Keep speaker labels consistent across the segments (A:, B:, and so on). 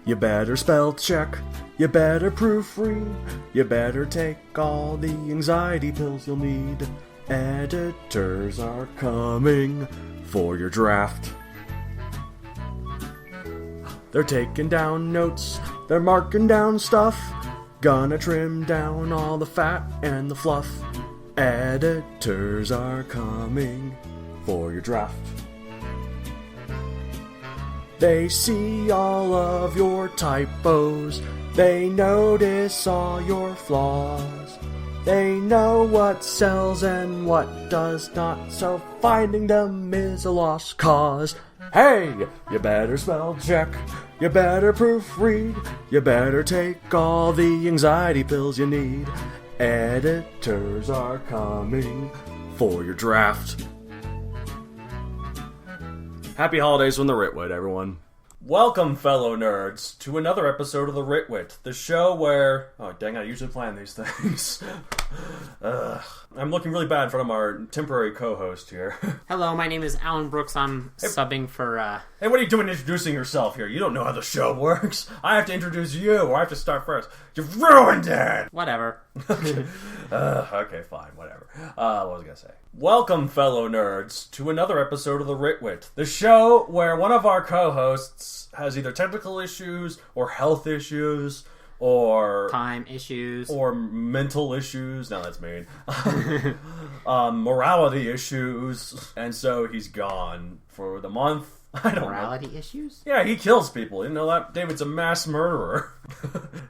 A: You better spell check, you better proofread, you better take all the anxiety pills you'll need. Editors are coming for your draft. They're taking down notes, they're marking down stuff, gonna trim down all the fat and the fluff. Editors are coming for your draft. They see all of your typos, they notice all your flaws. They know what sells and what does not, so finding them is a lost cause. Hey, you better spell check, you better proofread, you better take all the anxiety pills you need. Editors are coming for your draft. Happy holidays from the Ritwit, everyone. Welcome, fellow nerds, to another episode of the Ritwit, the show where... Oh, dang, I usually plan these things. I'm looking really bad in front of our temporary co-host here.
B: Hello, my name is Alan Brooks. I'm subbing for,
A: Hey, what are you doing introducing yourself here? You don't know how the show works. I have to introduce you, or I have to start first. You've ruined it!
B: Whatever.
A: Okay, fine, whatever. What was I gonna say? Welcome, fellow nerds, to another episode of the Ritwit, the show where one of our co-hosts has either technical issues, or health issues, or...
B: time issues.
A: Or mental issues. No, that's mean. Morality issues. And so he's gone for the month. I don't
B: Morality
A: know.
B: Issues?
A: Yeah, he kills people. You know that? David's a mass murderer.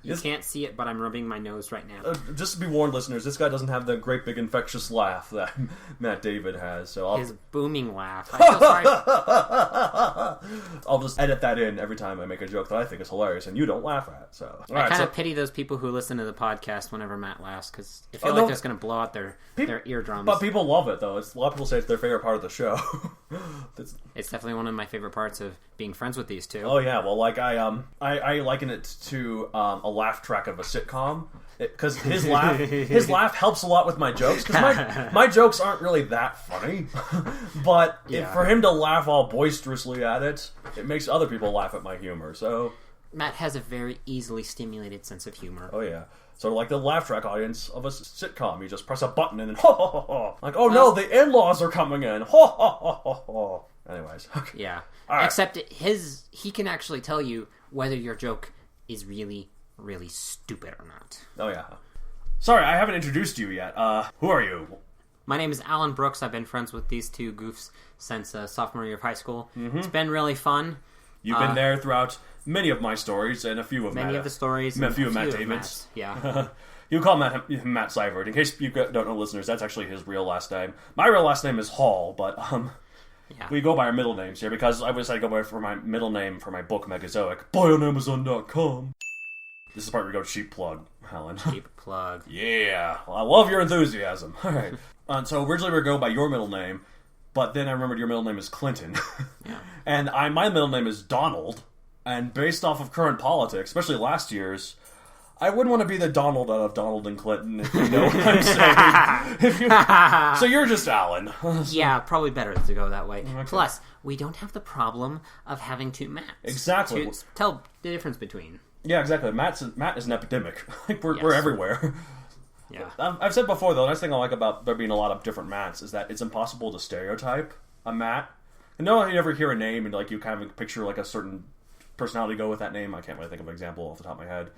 B: You can't see it, but I'm rubbing my nose right now.
A: Just to be warned, listeners, this guy doesn't have the great big infectious laugh that Matt David has. So
B: his booming laugh. I feel sorry.
A: I'll just edit that in every time I make a joke that I think is hilarious and you don't laugh at. So
B: I kind of pity those people who listen to the podcast whenever Matt laughs, because I feel like that's going to blow out their eardrums.
A: But people love it, though. A lot of people say it's their favorite part of the show.
B: It's definitely one of my favorite parts of being friends with these two.
A: Oh yeah, well, like I liken it to a laugh track of a sitcom, because his laugh helps a lot with my jokes, because my jokes aren't really that funny, but for him to laugh all boisterously at it, it makes other people laugh at my humor. So
B: Matt has a very easily stimulated sense of humor.
A: Oh yeah. Sort of like the laugh track audience of a sitcom. You just press a button and then ho ho ho ho. Like, oh no, the in-laws are coming in. Ho ho ho ho ho. Anyways. Okay.
B: Yeah.
A: Right.
B: Except he can actually tell you whether your joke is really, really stupid or not.
A: Oh yeah. Sorry, I haven't introduced you yet. Who are you?
B: My name is Alan Brooks. I've been friends with these two goofs since sophomore year of high school. Mm-hmm. It's been really fun.
A: You've been there throughout many of my stories and a few of
B: Matt
A: David's.
B: Yeah.
A: You call Matt Seifert. In case you don't know, listeners, that's actually his real last name. My real last name is Hall, but we go by our middle names here because I decided to go for my middle name for my book MEGAZOIC. Buy on Amazon.com. This is the part where we go cheap plug, Helen.
B: Cheap plug.
A: Yeah. Well, I love your enthusiasm. All right. So originally we were going by your middle name, but then I remembered your middle name is Clinton.
B: Yeah.
A: And my middle name is Donald. And based off of current politics, especially last year's, I wouldn't want to be the Donald out of Donald and Clinton, if you know what I'm saying. So you're just Alan.
B: Yeah, probably better to go that way. Okay. Plus, we don't have the problem of having two Matts.
A: Exactly.
B: Tell the difference between.
A: Yeah, exactly. Matt is an epidemic. Like we're everywhere.
B: Yeah.
A: I've said before, though, the nice thing I like about there being a lot of different Matts is that it's impossible to stereotype a Matt. You know, you ever hear a name and like you kind of picture like a certain personality go with that name. I can't really think of an example off the top of my head.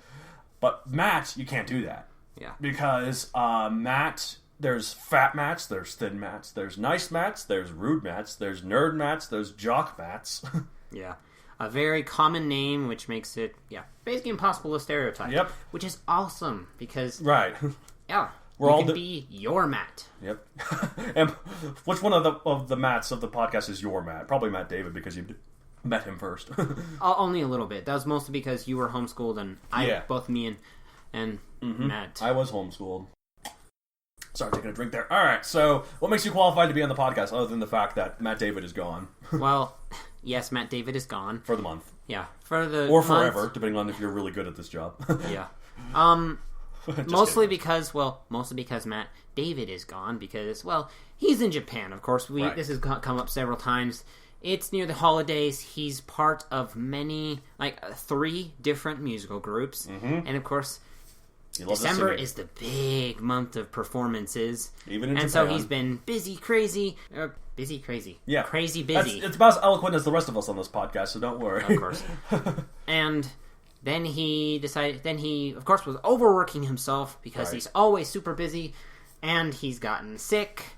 A: But Matt, you can't do that.
B: Yeah.
A: Because Matt, there's fat Matts, there's thin Matts, there's nice Matts, there's rude Matts, there's nerd Matts, there's jock Matts. Yeah.
B: A very common name, which makes it, basically impossible to stereotype.
A: Yep.
B: Which is awesome, because...
A: Right.
B: Yeah. You can be your Matt.
A: Yep. And which one of the Matts of the podcast is your Matt? Probably Matt David, because you met him first.
B: Only a little bit. That was mostly because you were homeschooled, and both me and Matt.
A: I was homeschooled. Sorry, taking a drink there. All right, so what makes you qualified to be on the podcast, other than the fact that Matt David is gone?
B: Well, yes, Matt David is gone
A: for the month.
B: Yeah, for the
A: or
B: month.
A: Forever, depending on if you're really good at this job.
B: Yeah. Mostly because Matt David is gone because, he's in Japan. Of course, this has come up several times It's near the holidays. He's part of many, 3 different musical groups.
C: Mm-hmm.
B: And, of course,
C: December
B: is the big month of performances.
C: Even in
B: Japan.
C: Japan.
B: So he's been busy, crazy.
C: Yeah.
B: Crazy busy.
C: It's about as eloquent as the rest of us on this podcast, so don't worry.
B: Of course. And then he of course, was overworking himself because he's always super busy, and he's gotten sick.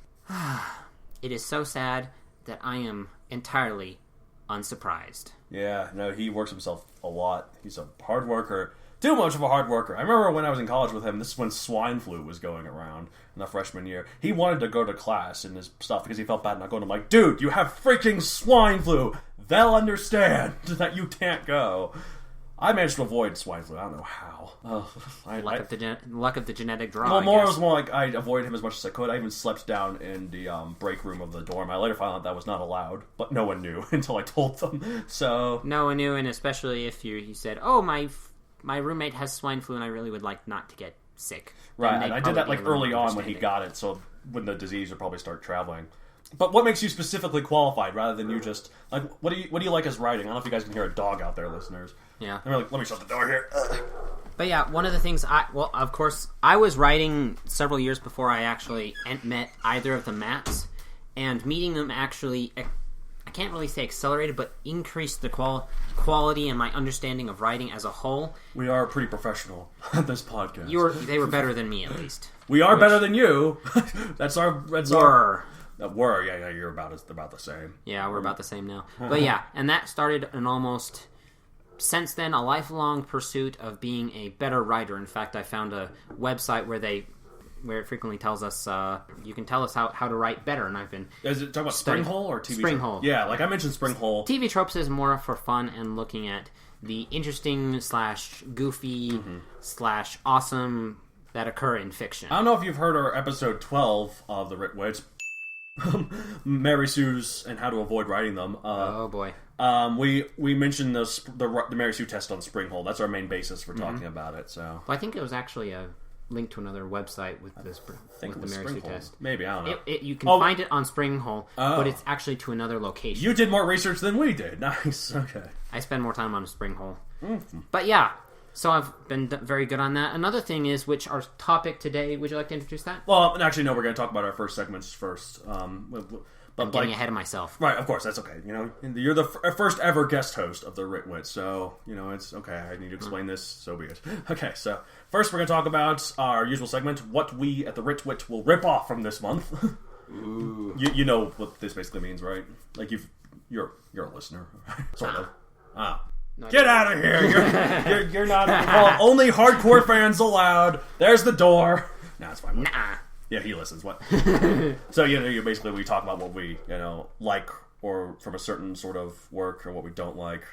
B: It is so sad that I am entirely unsurprised.
C: Yeah, no, he works himself a lot. He's a hard worker. Too much of a hard worker. I remember when I was in college with him, this is when swine flu was going around in the freshman year. He wanted to go to class and his stuff because he felt bad not going. I'm like, dude, you have freaking swine flu. They'll understand that you can't go. I managed to avoid swine flu. I don't know how.
B: Luck of the genetic draw.
C: Well, it was more like I avoided him as much as I could. I even slept down in the break room of the dorm. I later found out that was not allowed, but no one knew until I told them. So
B: no one knew, and especially if you said, "Oh, my roommate has swine flu, and I really would like not to get sick."
C: Right, and I did that early on when he got it, so when the disease would probably start traveling. But what makes you specifically qualified, rather than you just what do you like as writing? I don't know if you guys can hear a dog out there, listeners.
B: Yeah.
C: Let me shut the door here.
B: But yeah, one of the things of course, I was writing several years before I actually met either of the Matts, and meeting them actually, I can't really say accelerated, but increased the quality and my understanding of writing as a whole.
C: We are pretty professional at this podcast.
B: They were better than me, at least.
C: We are better than you. That's our...
B: Yeah,
C: you're about the same.
B: Yeah, we're about the same now. But yeah, and that started an almost... Since then, a lifelong pursuit of being a better writer. In fact, I found a website where it frequently tells us, you can tell us how to write better, and I've been...
C: Is it talking about Springhole or TV
B: Springhole.
C: Yeah, I mentioned Springhole.
B: TV Tropes is more for fun and looking at the interesting / goofy / awesome that occur in fiction.
C: I don't know if you've heard our episode 12 of The Ritwits. Mary Sue's and how to avoid writing them.
B: Oh boy.
C: We mentioned the Mary Sue test on Springhole. That's our main basis for talking about it. So
B: well, I think it was actually a link to another website with this with the Mary Sue test.
C: Maybe, I don't know.
B: You can find it on Springhole, but it's actually to another location.
C: You did more research than we did. Nice. Okay.
B: I spend more time on Springhole. But yeah. So I've been very good on that. Another thing is, which our topic today, would you like to introduce that?
C: Well, actually, no, we're going to talk about our first segments first.
B: I'm getting ahead of myself.
C: Right, of course, that's okay. You're the first ever guest host of the Ritwit, so, it's okay. I need to explain this, so be it. Okay, so first we're going to talk about our usual segment, what we at the Ritwit will rip off from this month.
B: Ooh.
C: You know what this basically means, right? Like, you're a listener, sort of. No, get out of here! You're not. Well, only hardcore fans allowed. There's the door. Nah, it's fine.
B: Nah.
C: Yeah, he listens. What? So you basically we talk about what we like or from a certain sort of work or what we don't like.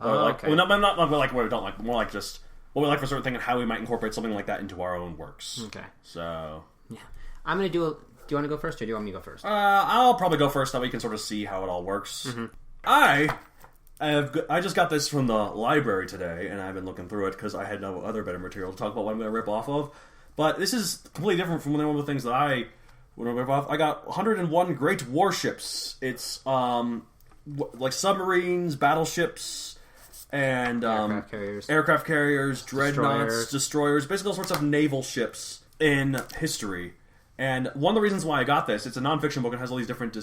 C: Or
B: okay.
C: Well, not like what we don't like. More like just what we like for a certain thing and how we might incorporate something like that into our own works.
B: Okay.
C: So
B: yeah, I'm gonna do. Do you want to go first, or do you want me to go first?
C: I'll probably go first. That way we can sort of see how it all works. I just got this from the library today, and I've been looking through it because I had no other better material to talk about what I'm going to rip off of. But this is completely different from one of the things that I would rip off. I got 101 great warships. It's like submarines, battleships, and aircraft carriers, dreadnoughts, destroyers, basically all sorts of naval ships in history. And one of the reasons why I got this, it's a nonfiction book and has all these different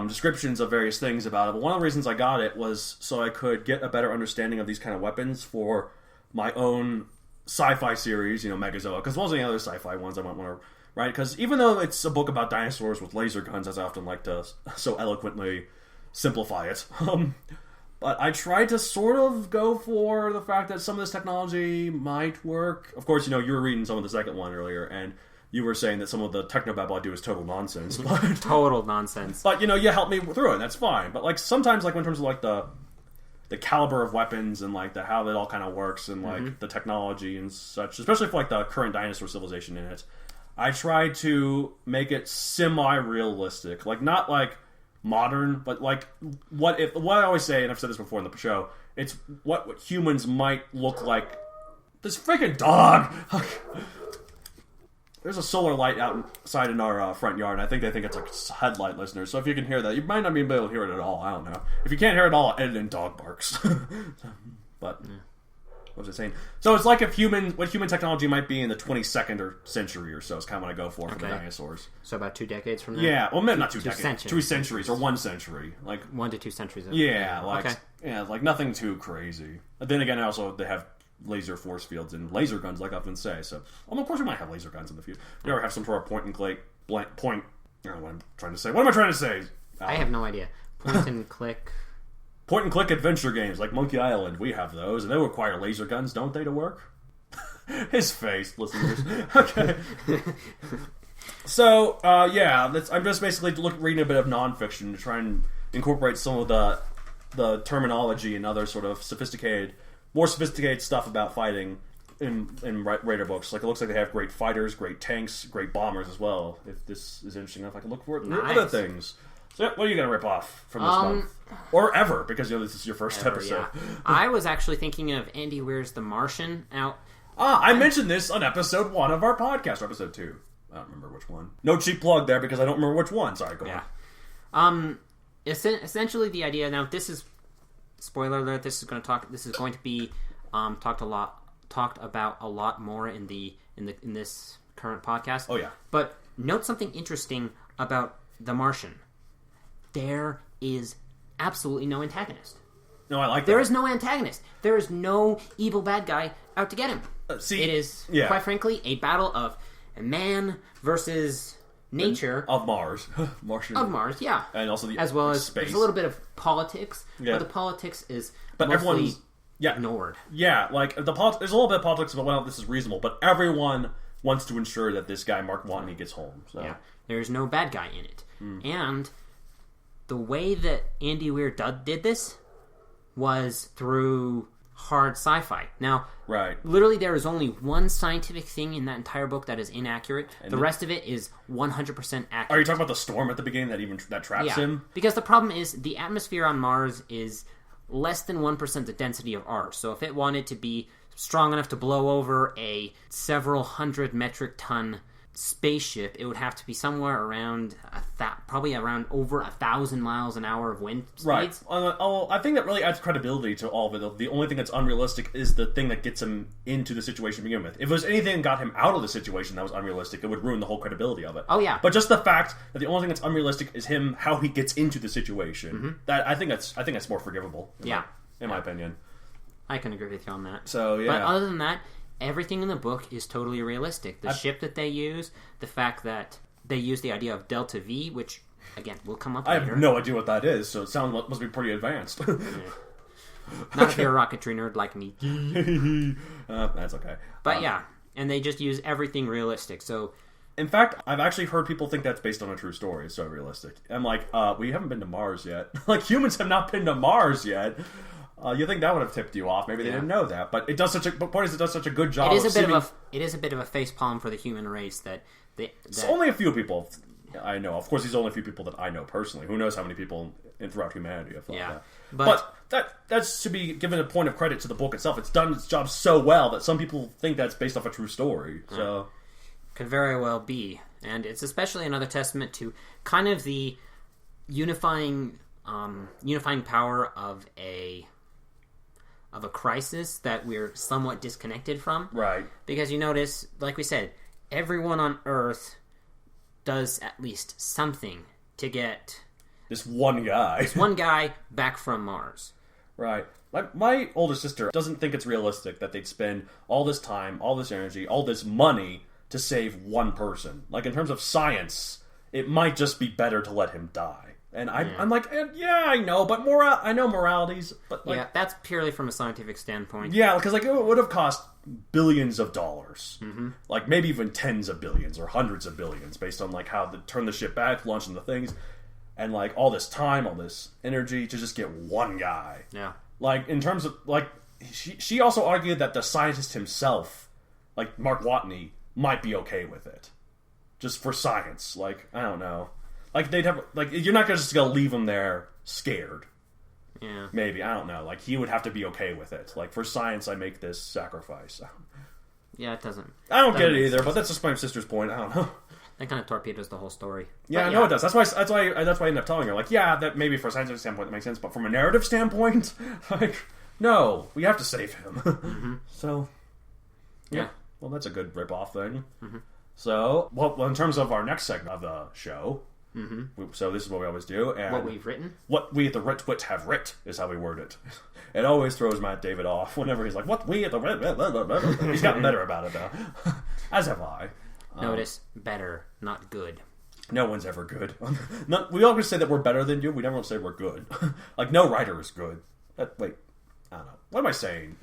C: descriptions of various things about it, but one of the reasons I got it was so I could get a better understanding of these kind of weapons for my own sci-fi series, MEGAZOIC, because most of the other sci-fi ones I might want to write, because even though it's a book about dinosaurs with laser guns, as I often like to so eloquently simplify it, but I tried to sort of go for the fact that some of this technology might work. Of course, you were reading some of the second one earlier, and you were saying that some of the technobabble I do is total nonsense. But,
B: total nonsense.
C: But, you helped me through it, and that's fine. But, sometimes, in terms of, the caliber of weapons and, how that all kind of works and, the technology and such, especially for, the current dinosaur civilization in it, I tried to make it semi-realistic. Not, modern, but, what I always say, and I've said this before in the show, it's what humans might look like. This freaking dog! There's a solar light outside in our front yard, and I think they think it's a headlight, listeners. So if you can hear that, you might not be able to hear it at all. I don't know. If you can't hear it at all, edit in dog barks. But what was I saying? So it's like what human technology might be in the 22nd century or so. Is kind of what I go for the dinosaurs.
B: So about 2 decades from now.
C: Yeah, well, maybe not 2 decades.
B: Centuries.
C: 2 centuries or 1 century, like
B: 1 to 2 centuries.
C: Yeah, like nothing too crazy. But then again, also they have laser force fields and laser guns, like I often say. So, of course, we might have laser guns in the future. We ever have some sort of point and click point. I don't know what I'm trying to say. What am I trying to say?
B: I have no idea. Point and click.
C: Point and click adventure games like Monkey Island. We have those, and they require laser guns, don't they, to work? His face, listeners. Okay. So, I'm just basically reading a bit of nonfiction to try and incorporate some of the terminology and other sort of more sophisticated stuff about fighting in Raider books. Like, it looks like they have great fighters, great tanks, great bombers as well. If this is interesting enough, I can look for it in other things. So, what are you going to rip off from this month? Or ever, because this is your first episode.
B: Yeah. I was actually thinking of Andy Weir's The Martian out.
C: I mentioned this on episode 1 of our podcast, or episode 2. I don't remember which one. No cheap plug there, because I don't remember which one. Sorry, go on.
B: Essentially the idea, now this is, spoiler alert, this is going to be talked about a lot more in this current podcast.
C: Oh yeah.
B: But note something interesting about The Martian. There is absolutely no antagonist.
C: No, I like that.
B: There is no antagonist. There is no evil bad guy out to get him. It is, quite frankly, a battle of man versus nature.
C: Of Mars. Martian.
B: Of Mars, yeah.
C: And also
B: as well as
C: space.
B: There's a little bit of politics, but the politics is mostly ignored.
C: Yeah, like, there's a little bit of politics about whether this is reasonable, but everyone wants to ensure that this guy, Mark Watney, gets home. So. Yeah,
B: there's no bad guy in it. And the way that Andy Weir did this was through hard sci-fi. Now, literally there is only one scientific thing in that entire book that is inaccurate. And the rest of it is 100% accurate.
C: Are you talking about the storm at the beginning that traps him?
B: Because the problem is the atmosphere on Mars is less than 1% the density of ours. So if it wanted to be strong enough to blow over a several hundred metric ton spaceship, it would have to be somewhere around probably around over 1,000 miles an hour of wind speeds.
C: Right. I think that really adds credibility to all of it. The only thing that's unrealistic is the thing that gets him into the situation to begin with. If it was anything that got him out of the situation that was unrealistic, it would ruin the whole credibility of it.
B: Oh yeah.
C: But just the fact that the only thing that's unrealistic is how he gets into the situation. That I think that's more forgivable. In my opinion.
B: I can agree with you on that.
C: So yeah.
B: But other than that, everything in the book is totally realistic. The ship that they use, the fact that they use the idea of Delta V, which, again, will come up later.
C: I have no idea what that is, so it must be pretty advanced.
B: Not if you're a rocketry nerd like me.
C: That's okay.
B: But yeah, and they just use everything realistic, so...
C: In fact, I've actually heard people think that's based on a true story. It's so realistic. I'm like, we haven't been to Mars yet. Like, humans have not been to Mars yet. You think that would have tipped you off? Maybe they didn't know that, but it does such a good job.
B: It is a bit of a facepalm for the human race that
C: it's only a few people I know. Of course, these are only a few people that I know personally. Who knows how many people throughout humanity have thought that? But that's to be given a point of credit to the book itself. It's done its job so well that some people think that's based off a true story. So
B: could very well be, and it's especially another testament to kind of the unifying power of a crisis that we're somewhat disconnected from.
C: Right.
B: Because you notice, like we said, everyone on Earth does at least something to get
C: this one guy
B: back from Mars.
C: Right. Like, my older sister doesn't think it's realistic that they'd spend all this time, all this energy, all this money to save one person. Like, in terms of science, it might just be better to let him die. And I'm like, I know, but I know moralities, but like...
B: Yeah, that's purely from a scientific standpoint.
C: Yeah, because like, it would have cost billions of dollars. Mm-hmm. Like, maybe even tens of billions or hundreds of billions, based on like how to turn the ship back, launching the things, and like all this time, all this energy to just get one guy.
B: Yeah.
C: Like, in terms of, like, she also argued that the scientist himself, like Mark Watney, might be okay with it. Just for science. Like, I don't know. Like, they'd have, like, you're not just gonna leave him there scared.
B: Yeah.
C: Maybe, I don't know. Like, he would have to be okay with it. Like, for science, I make this sacrifice.
B: Yeah, it doesn't.
C: I don't get it either, but that's just my sister's point. I don't know.
B: That kind of torpedoes the whole story.
C: Yeah, I know it does. That's why I end up telling her, like, yeah, that maybe for a scientific standpoint that makes sense, but from a narrative standpoint, like, no, we have to save him.
B: Mm-hmm.
C: So, yeah. Well, that's a good rip-off thing.
B: Mm-hmm.
C: So, well, in terms of our next segment of the show, so this is what we always do. And
B: what we've written?
C: What we at the Writ Wit have writ is how we word it. It always throws Matt David off whenever he's like, what we at the Writ... He's gotten better about it, though. As have I.
B: Notice, better, not good.
C: No one's ever good. We always say that we're better than you. We never say we're good. Like, no writer is good. Wait, I don't know. What am I saying?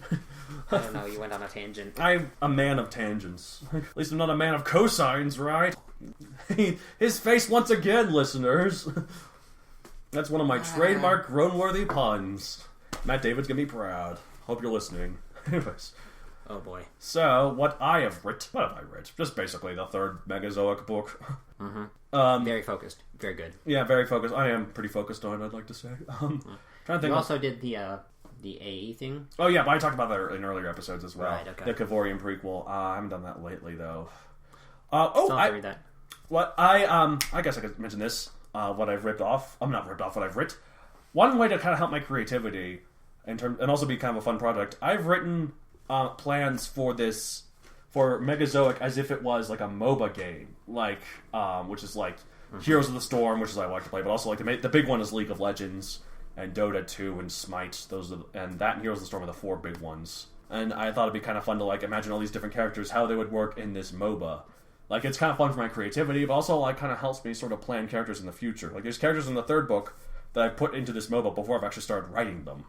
B: I don't know, you went on a tangent.
C: I'm a man of tangents. At least I'm not a man of cosines, right? His face once again, listeners. That's one of my trademark groan-worthy puns. Matt David's gonna be proud. Hope you're listening. Anyways.
B: Oh boy.
C: So, what have I writ? Just basically the third Megazoic book.
B: Very focused. Very good.
C: Yeah, very focused. I am pretty focused on it, I'd like to say. Trying to think.
B: You also did the AE thing?
C: Oh yeah, but I talked about that in earlier episodes as well.
B: Right, okay.
C: The Kavorian prequel. I haven't done that lately, though.
B: Still have to read that.
C: I guess I could mention this. What I've ripped off. I'm not ripped off. What I've writ. One way to kind of help my creativity, and also be kind of a fun project. I've written plans for Megazoic as if it was like a MOBA game, like which is like Heroes of the Storm, which is I like to play, but also like the big one is League of Legends and Dota 2 and Smite. And that and Heroes of the Storm are the four big ones. And I thought it'd be kind of fun to like imagine all these different characters, how they would work in this MOBA. Like, it's kind of fun for my creativity, but also like kind of helps me sort of plan characters in the future. Like, there's characters in the third book that I put into this MOBA before I've actually started writing them.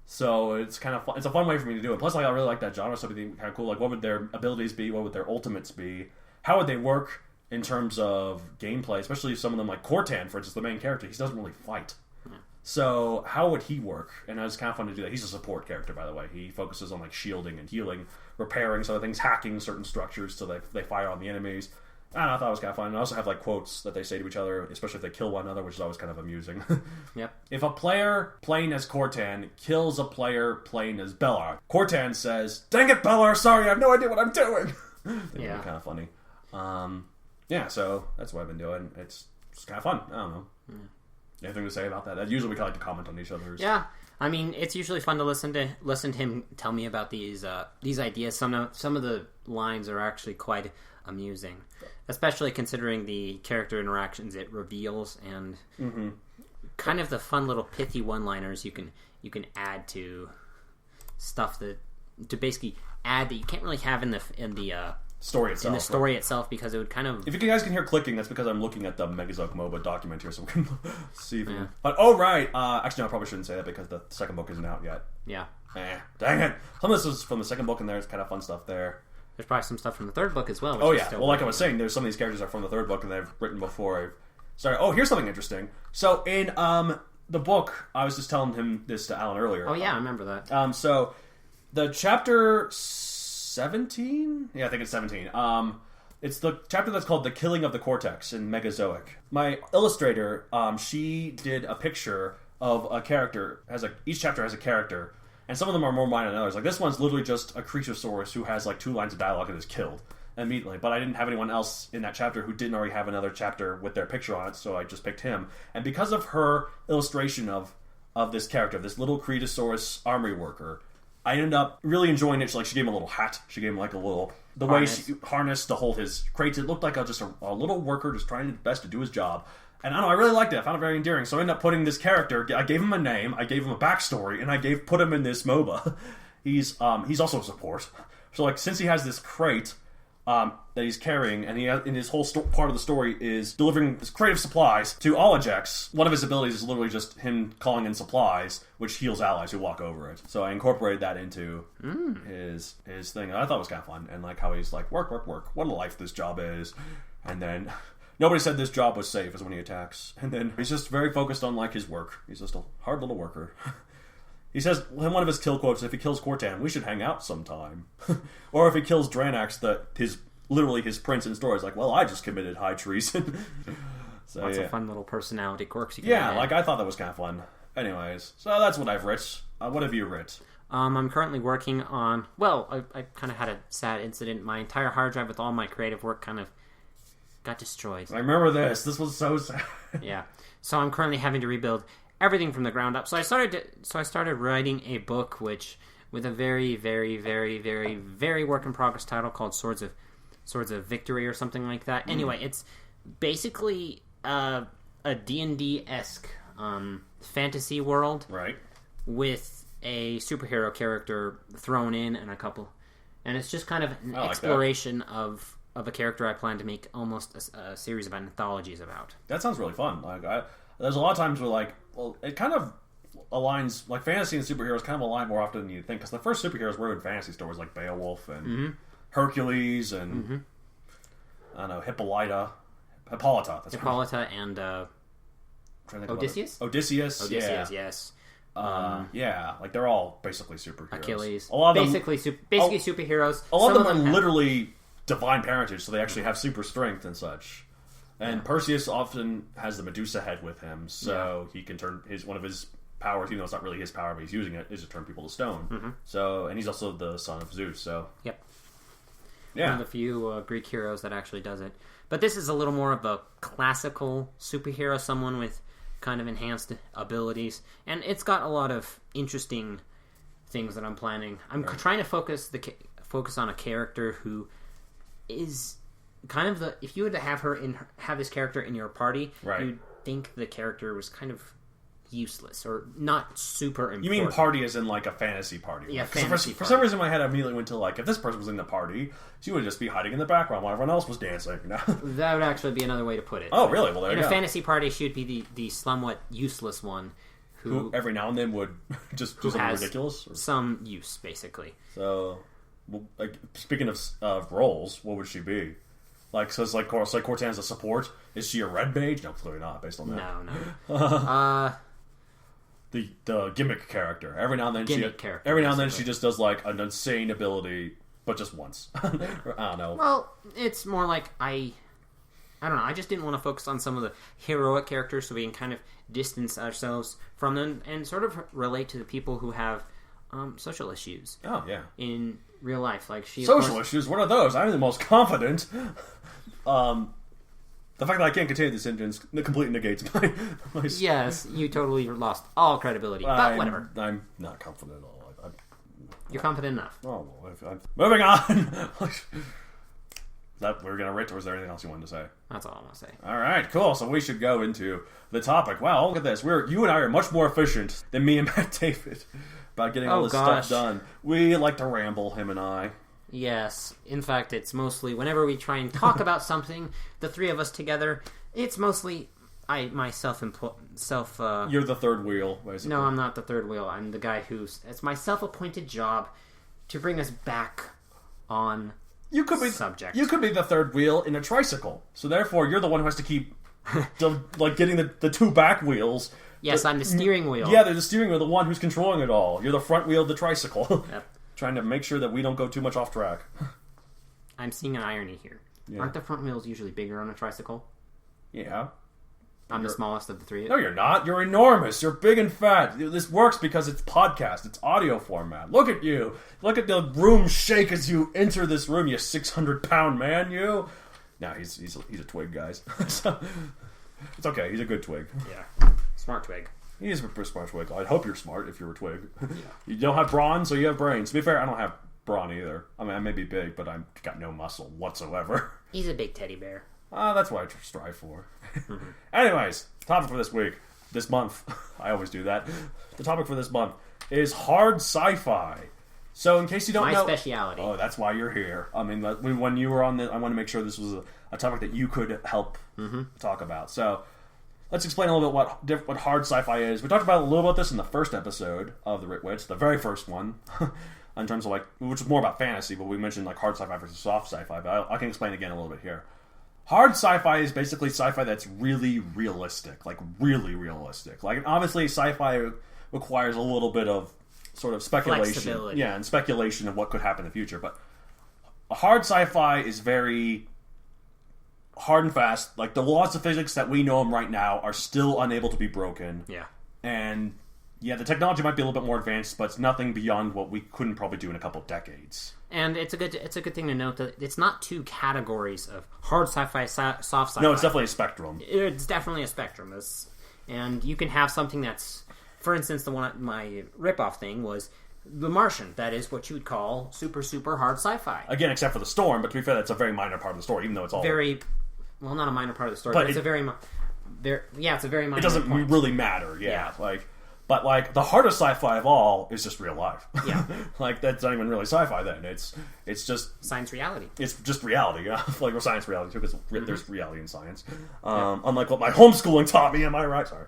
C: So it's kind of fun. It's a fun way for me to do it. Plus, like, I really like that genre, so it'd be kind of cool. Like, what would their abilities be? What would their ultimates be? How would they work in terms of gameplay? Especially some of them, like Cortan, for instance, the main character. He doesn't really fight. So how would he work? And it was kind of fun to do that. He's a support character, by the way. He focuses on like shielding and healing, repairing some of things, hacking certain structures so that they fire on the enemies. And I thought it was kind of fun. And I also have like quotes that they say to each other, especially if they kill one another, which is always kind of amusing.
B: Yep.
C: If a player playing as Cortan kills a player playing as Bellar, Cortan says, "Dang it, Bellar! Sorry, I have no idea what I'm doing." Yeah, kind of funny. Yeah, so that's what I've been doing. It's kind of fun. I don't know. Anything to say about that? Usually we kind of like to comment on each other's.
B: Yeah, I mean, it's usually fun to listen to him tell me about these ideas. Some of the lines are actually quite amusing, especially considering the character interactions it reveals and kind of the fun little pithy one-liners you can add to stuff to basically add that you can't really have in the
C: story itself.
B: In the story itself, because it would kind of...
C: If you guys can hear clicking, that's because I'm looking at the Megazoic MOBA document here, so we can see.
B: Yeah.
C: But, oh, right. Actually, no, I probably shouldn't say that because the second book isn't out yet.
B: Yeah.
C: Dang it. Some of this is from the second book, and there's kind of fun stuff there.
B: There's probably some stuff from the third book as well.
C: Oh, yeah. Well, like I was saying, there's some of these characters are from the third book, and they've written before I've... Sorry. Oh, here's something interesting. So, in the book, I was just telling him this to Alan earlier.
B: Oh, yeah, I remember that.
C: So, the chapter 17? Yeah, I think it's 17. It's the chapter that's called The Killing of the Cortex in Megazoic. My illustrator, she did a picture of a character. Each chapter has a character, and some of them are more minor than others. Like, this one's literally just a Creaturesaurus who has, like, 2 lines of dialogue and is killed immediately. But I didn't have anyone else in that chapter who didn't already have another chapter with their picture on it, so I just picked him. And because of her illustration of this character, this little Creaturesaurus armory worker, I ended up really enjoying it. She gave him a little hat. She gave him like a little... The harness. Way she harnessed to hold his crates, it looked like just a little worker just trying his best to do his job. And I don't know, I really liked it. I found it very endearing. So I ended up putting this character... I gave him a name, I gave him a backstory, and I put him in this MOBA. He's also a support. So like, since he has this crate... that he's carrying, and in his whole part of the story is delivering this crate of supplies to Olajex. One of his abilities is literally just him calling in supplies, which heals allies who walk over it. So I incorporated that into his thing. I thought it was kind of fun, and like how he's like, work, what a life this job is. And then nobody said this job was safe is when he attacks. And then he's just very focused on like his work. He's just a hard little worker. He says, in one of his kill quotes, if he kills Cortan, we should hang out sometime. Or if he kills Dranax, literally his prince in story is like, well, I just committed high treason. So,
B: lots of fun little personality quirks you can
C: Yeah,
B: add.
C: like I thought that was kind of fun. Anyways, so that's what I've writ. What have you writ?
B: I'm currently working on... Well, I kind of had a sad incident. My entire hard drive with all my creative work kind of got destroyed.
C: I remember this. This was so sad.
B: Yeah. So I'm currently having to rebuild everything from the ground up. So I started writing a book with a very, very, very, very, very work in progress title called Swords of Victory or something like that. Anyway, it's basically a D&D-esque fantasy world,
C: Right.
B: with a superhero character thrown in and and it's just kind of an
C: like
B: exploration of a character I plan to make almost a series of anthologies about.
C: That sounds really fun. There's a lot of times where it kind of aligns, fantasy and superheroes kind of align more often than you think, because the first superheroes were in fantasy stories like Beowulf and Hercules and I don't know, Hippolyta. That's
B: Hippolyta and Odysseus?
C: Odysseus,
B: yes.
C: Yeah, they're all basically superheroes.
B: Achilles.
C: A lot of
B: basically superheroes.
C: A lot of them are
B: have...
C: literally divine parentage, so they actually have super strength and such. And Perseus often has the Medusa head with him, so he can turn one of his powers, even though it's not really his power, but he's using it, is to turn people to stone. So, and he's also the son of Zeus. So,
B: yep,
C: yeah,
B: one of the few Greek heroes that actually does it. But this is a little more of a classical superhero, someone with kind of enhanced abilities, and it's got a lot of interesting things that I'm planning. I'm trying to focus on a character who is kind of if you were to have this character in your party, you'd think the character was kind of useless or not super important.
C: You mean party as in a fantasy party?
B: Yeah, fantasy
C: for some reason in my head I immediately went to if this person was in the party, she would just be hiding in the background while everyone else was dancing.
B: That would actually be another way to put it.
C: Oh, really? Well, there you go.
B: In a fantasy party, she would be the somewhat useless one who
C: every now and then would just do something ridiculous.
B: Some use, basically.
C: So, speaking of roles, what would she be? Cortana's a support. Is she a red mage? No, clearly not, based on that.
B: No.
C: The gimmick character. Every now and then she just does an insane ability, but just once. I don't know.
B: Well, it's more I don't know. I just didn't want to focus on some of the heroic characters so we can kind of distance ourselves from them and sort of relate to the people who have social issues.
C: Oh, yeah.
B: In real life.
C: Social issues? What are those? I'm the most confident. The fact that I can't continue this sentence completely negates my
B: Yes, you totally lost all credibility. But whatever.
C: I'm not confident at all.
B: You're confident enough.
C: Oh, well, moving on. That we're gonna rate, or is there anything else you wanted to say?
B: That's all I want to say.
C: All right, cool. So we should go into the topic. Wow, look at this. You and I are much more efficient than me and Matt David about getting all this stuff done. We like to ramble, him and I.
B: Yes. In fact, it's mostly whenever we try and talk about something, the three of us together, it's mostly
C: You're the third wheel, basically.
B: No, I'm not the third wheel. I'm the guy it's my self-appointed job to bring us back on subject.
C: You could be the third wheel in a tricycle. So therefore, you're the one who has to keep getting the two back wheels.
B: Yes, I'm the steering wheel.
C: Yeah, they're the steering wheel, the one who's controlling it all. You're the front wheel of the tricycle.
B: Yep.
C: Trying to make sure that we don't go too much off track.
B: I'm seeing an irony here. Yeah. Aren't the front wheels usually bigger on a tricycle?
C: Yeah.
B: I'm the smallest of the three.
C: No, you're not. You're enormous. You're big and fat. This works because it's podcast. It's audio format. Look at you. Look at the room shake as you enter this room, you 600-pound man, you. No, he's a twig, guys. So, it's okay. He's a good twig.
B: Yeah. Smart twig.
C: He is a smart twig. I'd hope you're smart if you're a twig. Yeah. You don't have brawn, so you have brains. To be fair, I don't have brawn either. I mean, I may be big, but I've got no muscle whatsoever.
B: He's a big teddy bear.
C: That's what I strive for. Anyways, topic for this month. I always do that. The topic for this month is hard sci-fi. So in case you don't know...
B: My speciality.
C: Oh, that's why you're here. I mean, when you were on I want to make sure this was a topic that you could help talk about. So let's explain a little bit what hard sci-fi is. We talked about a little about this in the first episode of the Ritwits, the very first one, in terms of which is more about fantasy, but we mentioned hard sci-fi versus soft sci-fi. But I can explain again a little bit here. Hard sci-fi is basically sci-fi that's really realistic, really realistic. Obviously, sci-fi requires a little bit of sort of speculation,
B: flexibility.
C: Yeah, and speculation of what could happen in the future. But a hard sci-fi is very hard and fast. The laws of physics that we know them right now are still unable to be broken.
B: Yeah,
C: and Yeah, the technology might be a little bit more advanced, but it's nothing beyond what we couldn't probably do in a couple of decades.
B: And it's a good thing to note that it's not two categories of hard sci-fi, soft sci-fi.
C: No, it's definitely a spectrum.
B: It's definitely a spectrum. And you can have something that's, for instance, my ripoff thing was The Martian. That is what you would call super, super hard sci-fi.
C: Again, except for the storm, but to be fair, that's a very minor part of the story, even though it's all...
B: Well, not a minor part of the story, but it's a very... it's a very minor
C: It doesn't
B: point.
C: really matter, But, the hardest sci-fi of all is just real life.
B: Yeah.
C: That's not even really sci-fi then. It's just...
B: Science reality.
C: It's just reality, yeah. Or science reality, too, because there's reality in science. Unlike what my homeschooling taught me, am I right? Sorry.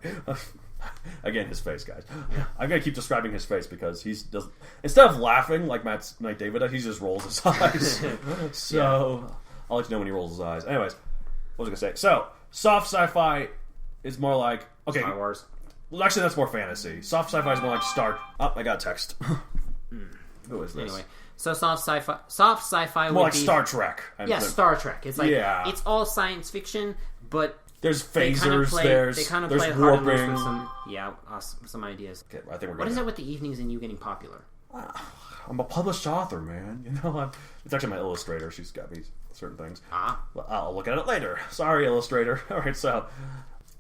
C: Again, his face, guys. Yeah. I'm going to keep describing his face because instead of laughing like Mike David does, he just rolls his eyes. So, I'll let you know when he rolls his eyes. Anyways, what was I going to say? So, soft sci-fi is more like... Okay.
B: Star Wars.
C: Well, actually, that's more fantasy. Soft sci-fi is more like Oh, I got a text. Who is this?
B: Anyway, so soft sci-fi
C: more
B: would
C: like
B: be...
C: Star Trek.
B: Star Trek. It's like, it's all science fiction, but...
C: There's phasers,
B: they kind of play hard and loose with some ideas.
C: Okay, I think we're
B: what is it with the evenings and you getting popular?
C: I'm a published author, man. It's actually my illustrator. She's got me certain things. Well, I'll look at it later. Sorry, illustrator. All right, so...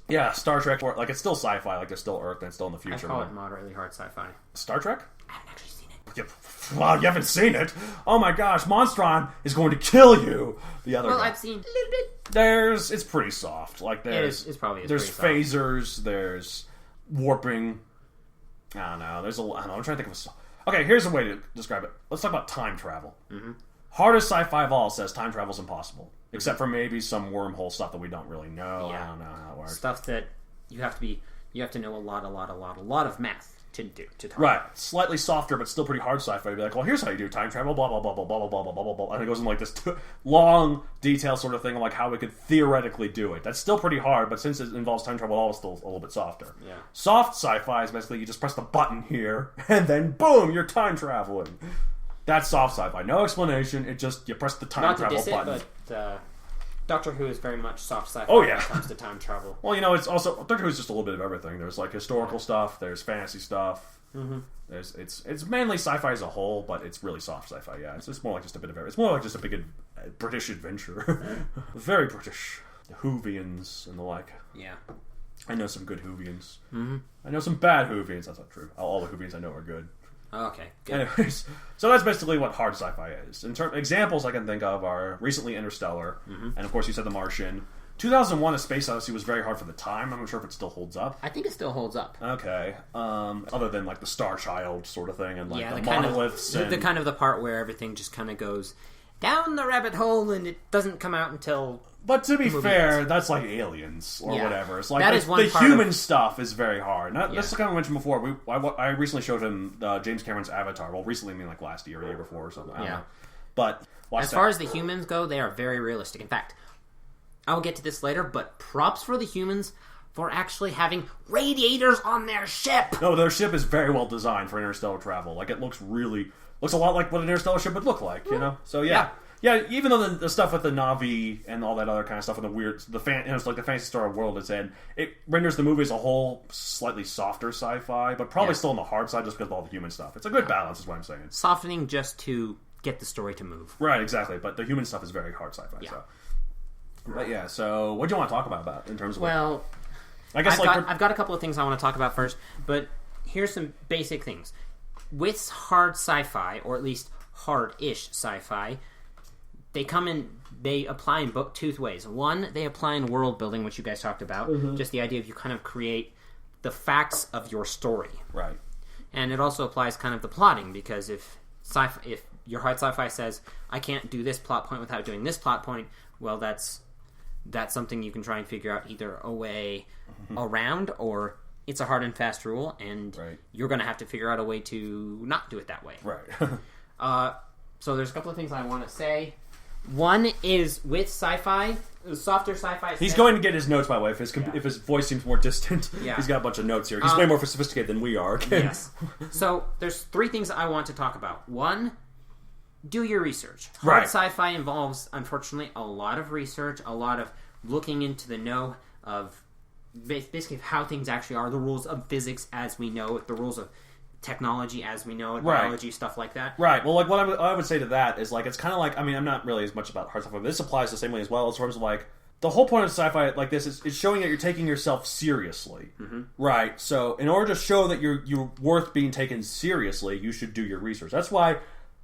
C: Yeah, Star Trek, it's still sci-fi, there's still Earth and it's still in the future.
B: I call it moderately hard sci-fi.
C: Star Trek?
B: I haven't actually seen it.
C: Wow, you haven't seen it? Oh my gosh, Monstron is going to kill you! The other guy.
B: I've seen a little bit.
C: It's pretty soft.
B: It's probably
C: there's
B: pretty
C: phasers,
B: soft.
C: there's warping. I don't know, I'm trying to think of Okay, here's a way to describe it. Let's talk about time travel. Mm-hmm. Hardest sci-fi of all says time travel's impossible. Except for maybe some wormhole stuff that we don't really know.
B: Yeah.
C: I don't know how it works.
B: Stuff that you have to know a lot of math to do to talk.
C: Right. Slightly softer but still pretty hard sci-fi. You'd be like, well, here's how you do time travel, blah blah blah blah blah blah blah blah blah blah. And it goes in this long detail sort of thing of how we could theoretically do it. That's still pretty hard, but since it involves time travel, it's still a little bit softer.
B: Yeah.
C: Soft sci-fi is basically you just press the button here and then boom, you're time traveling. That's soft sci-fi. No explanation. It just you press the time travel button.
B: But Doctor Who is very much soft sci-fi
C: when
B: it comes to time travel.
C: Well, it's also Doctor Who is just a little bit of everything. There's historical stuff. There's fantasy stuff. Mm-hmm. It's mainly sci-fi as a whole, but it's really soft sci-fi. Yeah, it's more like just a bit of everything. It's more like just a big British adventure. Very British. The Whovians and the like.
B: Yeah.
C: I know some good Whovians.
B: Mm-hmm.
C: I know some bad Whovians. That's not true. All the Whovians I know are good.
B: Oh, okay, good.
C: Anyways, so that's basically what hard sci-fi is. Examples I can think of are recently Interstellar, and of course you said The Martian. 2001: A Space Odyssey was very hard for the time. I'm not sure if it still holds up.
B: I think it still holds up.
C: Okay. Other than the Star Child sort of thing and the
B: monoliths. The kind of the part where everything just kind of goes down the rabbit hole and it doesn't come out until...
C: But to be fair, that's like Aliens or whatever. It's like
B: that is one
C: the
B: part
C: human stuff is very hard. That's kind of mentioned before. I recently showed him James Cameron's Avatar. Well, recently I mean last year or the year before or something. I don't know. But
B: as far as the humans go, they are very realistic. In fact, I will get to this later, but props for the humans for actually having radiators on their ship.
C: No, their ship is very well designed for interstellar travel. It looks a lot like what an interstellar ship would look like, So yeah, even though the stuff with the Na'vi and all that other kind of stuff and it's the fantasy star world it's in, it renders the movie as a whole slightly softer sci-fi, but probably still on the hard side just because of all the human stuff. It's a good balance, is what I'm saying.
B: Softening just to get the story to move.
C: Right, exactly. But the human stuff is very hard sci-fi. Yeah. So. But yeah, so what do you want to talk about in terms of?
B: Well,
C: I guess
B: I've got a couple of things I want to talk about first, but here's some basic things. With hard sci-fi, or at least hard-ish sci-fi, they apply in two ways. One, they apply in world building, which you guys talked about. Mm-hmm. Just the idea of you kind of create the facts of your story.
C: Right.
B: And it also applies kind of the plotting, because if your hard sci-fi says, I can't do this plot point without doing this plot point, well, that's something you can try and figure out either a way around, or it's a hard and fast rule, and you're going to have to figure out a way to not do it that way.
C: Right.
B: So there's a couple of things I want to say. One is with sci-fi, softer sci-fi.
C: He's going to get his notes, by the way. If his voice seems more distant, he's got a bunch of notes here. He's way more sophisticated than we are. Okay?
B: Yes. So there's three things I want to talk about. One, do your research. Hard sci-fi involves, unfortunately, a lot of research, a lot of looking into the know of basically how things actually are, the rules of physics as we know it, the rules of technology as we know it,
C: Right.
B: biology, stuff like that.
C: Right. Well, like what I would say to that is like it's kind of like, I mean, I'm not really as much about hard sci-fi, but this applies the same way as well in terms of like the whole point of sci-fi like this is showing that you're taking yourself seriously. Right. So in order to show that you're worth being taken seriously, you should do your research. That's why,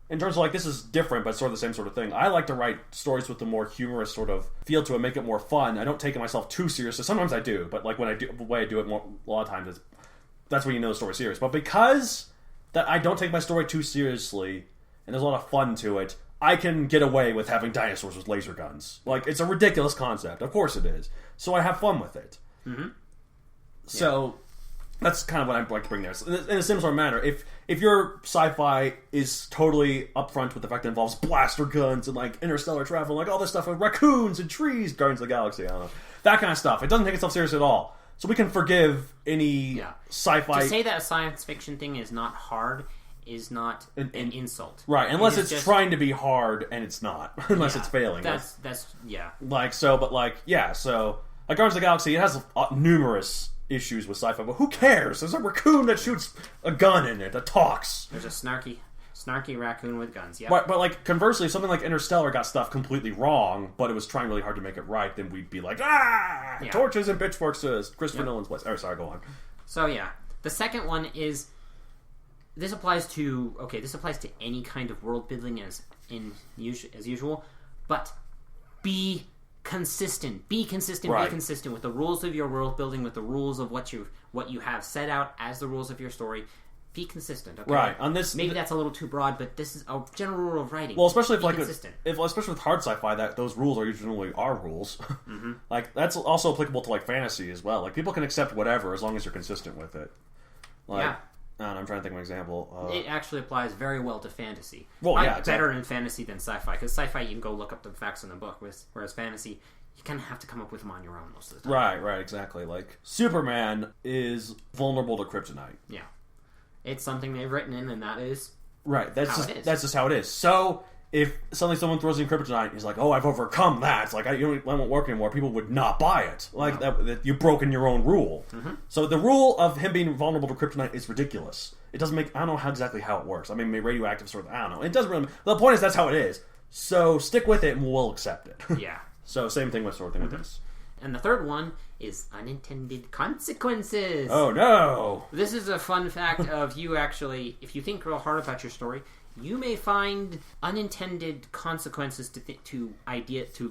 C: in terms of like this is different, but sort of the same sort of thing. I like to write stories with the more humorous sort of feel to it, make it more fun. I don't take myself too seriously. Sometimes I do, but like when I do the way I do it, more a lot of times that's when you know the story's serious. But because that I don't take my story too seriously, and there's a lot of fun to it, I can get away with having dinosaurs with laser guns. Like, it's a ridiculous concept. Of course it is. So I have fun with it. So that's kind of what I'd like to bring there. In a similar manner, if your sci-fi is totally upfront with the fact that it involves blaster guns and like interstellar travel, like all this stuff with raccoons and trees, Guardians of the Galaxy, I don't know, that kind of stuff, it doesn't take itself seriously at all. So we can forgive any sci-fi.
B: To say that a science fiction thing is not hard is not an insult,
C: right? Unless it's
B: just
C: trying to be hard and it's not, unless it's failing.
B: That's
C: like so, but like so like Guardians of the Galaxy, it has numerous issues with sci-fi, but who cares? There's a raccoon that shoots a gun in it that talks.
B: There's a snarky raccoon with guns. Yeah,
C: but like conversely, something like Interstellar got stuff completely wrong, but it was trying really hard to make it right. Then we'd be like, torches and pitchforks to Christopher Nolan's place. Oh, sorry, go on.
B: So yeah, the second one is this applies to any kind of world building as usual, but be consistent. Be consistent.
C: Right.
B: Be consistent with the rules of your world building, with the rules of what you have set out as the rules of your story. Be consistent. Okay?
C: Right. On this,
B: maybe that's a little too broad, but this is a general rule of writing.
C: Well, especially if
B: consistent.
C: Especially with hard sci-fi, that those rules are usually our rules. Like that's also applicable to like fantasy as well. Like people can accept whatever as long as you're consistent with it. Like, I don't know, I'm trying to think of an example.
B: It actually applies very well to fantasy.
C: Well, exactly.
B: Better in fantasy than sci-fi, because sci-fi you can go look up the facts in the book, whereas fantasy you kind of have to come up with them on your own most of the time.
C: Right, exactly. Like Superman is vulnerable to kryptonite.
B: Yeah, it's something they've written in, and that is
C: right. That's
B: it is.
C: That's just how it is. So if suddenly someone throws in kryptonite, he's like, "Oh, I've overcome that." It's like I won't work anymore. People would not buy it. Like that you've broken your own rule. So the rule of him being vulnerable to kryptonite is ridiculous. It doesn't make. I don't know exactly how it works. I mean, radioactive sort of. I don't know. It doesn't really. The point is that's how it is. So stick with it, and we'll accept it.
B: Yeah.
C: So same thing with with this.
B: And the third one is unintended consequences.
C: Oh no!
B: This is a fun fact of you actually, if you think real hard about your story, you may find unintended consequences to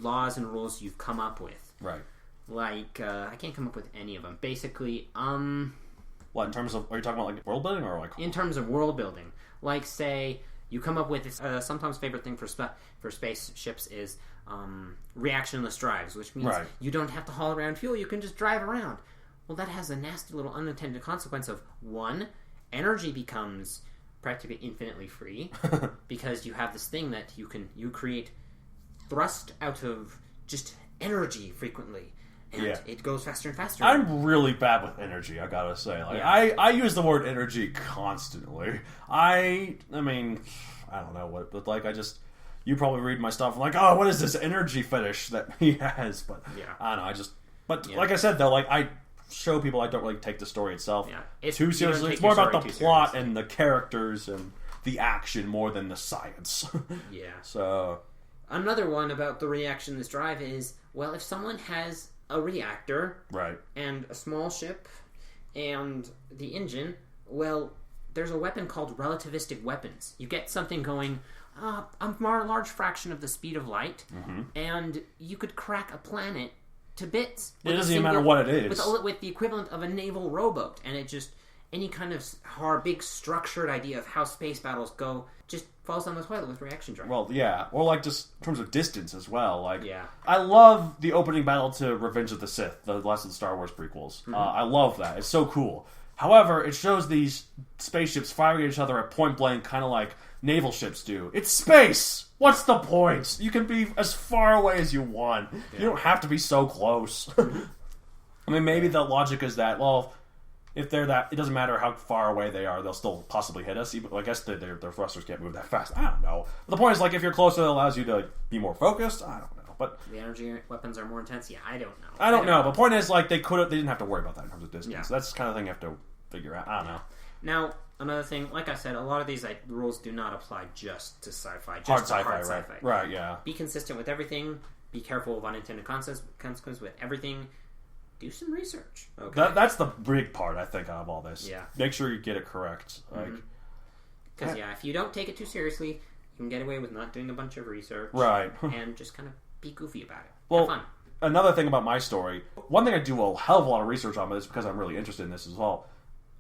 B: laws and rules you've come up with.
C: Right.
B: Like I can't come up with any of them. Basically,
C: what in terms of? Are you talking about like world building or like?
B: In terms of world building, like say you come up with this. Sometimes favorite thing for spaceships is reactionless drives, which means you don't have to haul around fuel. You can just drive around. Well, that has a nasty little unintended consequence of one, energy becomes practically infinitely free because you have this thing that you create thrust out of just energy frequently. And it goes faster and faster.
C: I'm really bad with energy, I gotta say. Like I use the word energy constantly. I mean, I don't know what, but like you probably read my stuff like, oh, what is this energy fetish that he has? But I don't know. Like I said though, like I show people I don't really take the story itself too seriously. It's more about the plot and the characters and the action more than the science.
B: Yeah.
C: So
B: another one about the reactionless drive is, well, if someone has a reactor and a small ship and the engine, well, there's a weapon called relativistic weapons. You get something going a large fraction of the speed of light, and you could crack a planet to bits.
C: It doesn't even matter what it is.
B: With the equivalent of a naval rowboat, and it just, any kind of big structured idea of how space battles go just falls down the toilet with reaction drive.
C: Well, yeah. Or like just in terms of distance as well. Like, I love the opening battle to Revenge of the Sith, the last of the Star Wars prequels. I love that. It's so cool. However, it shows these spaceships firing at each other at point blank, kind of like naval ships do. It's space! What's the point? You can be as far away as you want. You don't have to be so close. I mean, maybe the logic is that, well, if they're that, it doesn't matter how far away they are, they'll still possibly hit us. Even, I guess their thrusters can't move that fast. I don't know. But the point is, like, if you're closer, it allows you to be more focused. I don't know. But
B: the energy weapons are more intense. Yeah, I don't know.
C: I don't know. But point is, like, they didn't have to worry about that in terms of distance.
B: Yeah.
C: So that's the kind of thing you have to figure out. I don't know.
B: Now, another thing, like I said, a lot of these rules do not apply just to sci-fi. Just
C: Hard
B: to
C: sci-fi,
B: hard
C: right?
B: sci-fi.
C: Right, yeah.
B: Be consistent with everything. Be careful of unintended consequences with everything. Do some research. Okay.
C: That's the big part, I think, out of all this.
B: Yeah.
C: Make sure you get it correct. Like,
B: Because, if you don't take it too seriously, you can get away with not doing a bunch of research.
C: Right.
B: And just kind of be goofy about it.
C: Well,
B: Have fun.
C: another thing about my story, one thing I do a hell of a lot of research on, but it's because I'm really interested in this as well.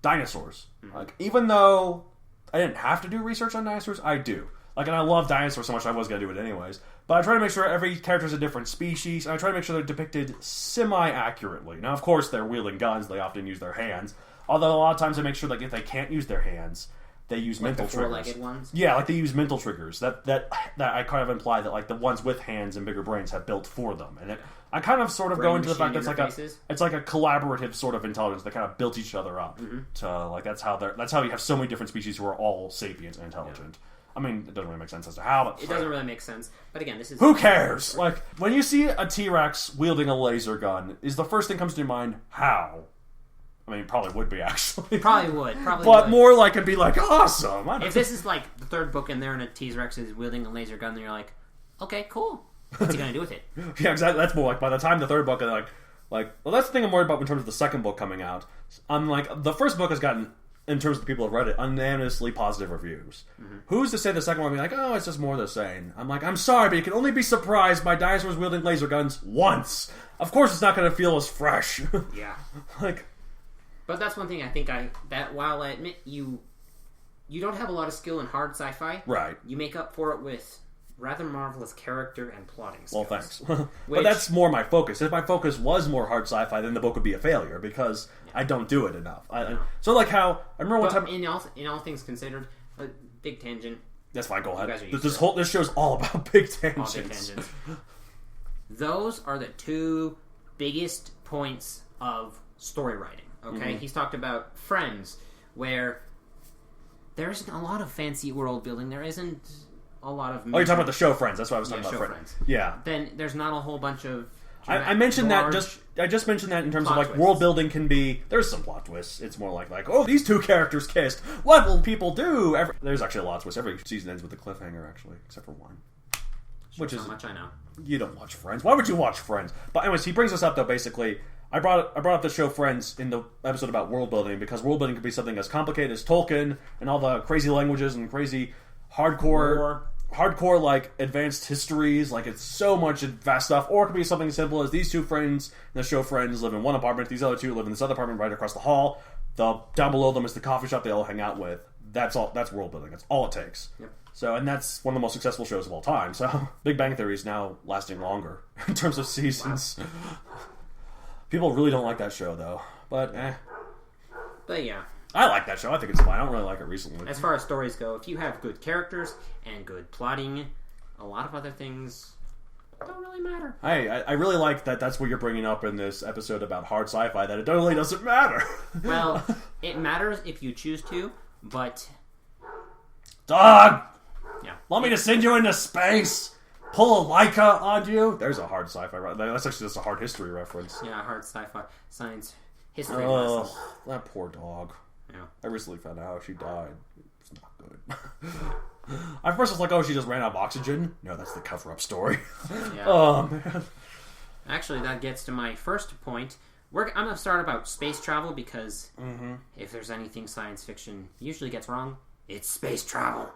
C: Dinosaurs. Like, even though I didn't have to do research on dinosaurs, I do. Like, and I love dinosaurs so much I was going to do it anyways. But I try to make sure every character is a different species, and I try to make sure they're depicted semi-accurately. Now, of course, they're wielding guns. They often use their hands. Although a lot of times I make sure that if they can't use their hands, they use mental
B: the
C: triggers.
B: four-legged ones?
C: Yeah, like they use mental triggers. That I kind of imply that like the ones with hands and bigger brains have built for them. And I kind of sort of go into the fact that it's like a collaborative sort of intelligence that kind of built each other up. To like that's how you have so many different species who are all sapient and intelligent. Yeah. I mean, it doesn't really make sense as to how, but...
B: It doesn't really make sense. But again, this is...
C: Who cares? Like, when you see a T-Rex wielding a laser gun, is the first thing comes to your mind, how? I mean, it probably would be, actually.
B: Probably would.
C: But more like, it'd be like, awesome!
B: If this is like the third book in there and a T-Rex is wielding a laser gun, then you're like, okay, cool. What's he gonna do with it?
C: Yeah, exactly. That's more like, by the time the third book, well, that's the thing I'm worried about in terms of the second book coming out. I'm like, the first book has gotten... in terms of the people who have read it, unanimously positive reviews. Who's to say the second one will be like, oh, it's just more of the same? I'm like, I'm sorry, but you can only be surprised by dinosaurs wielding laser guns once. Of course it's not going to feel as fresh.
B: Yeah.
C: Like...
B: But that's one thing I think that while I admit you don't have a lot of skill in hard sci-fi,
C: right?
B: You make up for it with rather marvelous character and plotting skills.
C: Well, thanks. But that's more my focus. If my focus was more hard sci-fi, then the book would be a failure because I don't do it enough. So like how I remember one time.
B: In all things considered, a big tangent.
C: That's fine. Go ahead.
B: This
C: show's all about big tangents.
B: All big tangents. Those are the two biggest points of story writing. Okay, he's talked about Friends, where there isn't a lot of fancy world building. There isn't a lot of...
C: Oh, you're talking about the show Friends. That's what I was talking about. Friends. Yeah.
B: Then there's not a whole bunch of...
C: I mentioned that I just mentioned that in terms of like twists. World building can be... There's some plot twists. It's more like, oh, these two characters kissed. What will people do? There's actually a lot of twists. Every season ends with a cliffhanger, actually, except for one.
B: Which is how much I know.
C: You don't watch Friends. Why would you watch Friends? But anyways, he brings us up, though, basically... I brought up the show Friends in the episode about world building because world building could be something as complicated as Tolkien and all the crazy languages and crazy hardcore like advanced histories. Like it's so much vast stuff. Or it could be something as simple as these two friends in the show Friends live in one apartment. These other two live in this other apartment right across the hall. Down below them is the coffee shop they all hang out with. That's all. That's world building. That's all it takes.
B: Yep.
C: So, and that's one of the most successful shows of all time. So, Big Bang Theory is now lasting longer in terms of seasons. Wow. People really don't like that show, though. But
B: yeah.
C: I like that show. I think it's fine. I don't really like it recently.
B: As far as stories go, if you have good characters and good plotting, a lot of other things don't really matter.
C: I really like that that's what you're bringing up in this episode about hard sci-fi, that it really doesn't matter.
B: Well, it matters if you choose to, but...
C: Dog!
B: Yeah.
C: Want me to send you into space? Pull a Leica on you? There's a hard sci-fi reference. That's actually just a hard history reference.
B: Yeah, hard sci-fi science history lesson.
C: That poor dog.
B: Yeah.
C: I recently found out how she died. It's not good. I first was like, oh, she just ran out of oxygen. No, that's the cover-up story.
B: Yeah.
C: Oh, man.
B: Actually, that gets to my first point. I'm going to start about space travel because if there's anything science fiction usually gets wrong, it's space travel.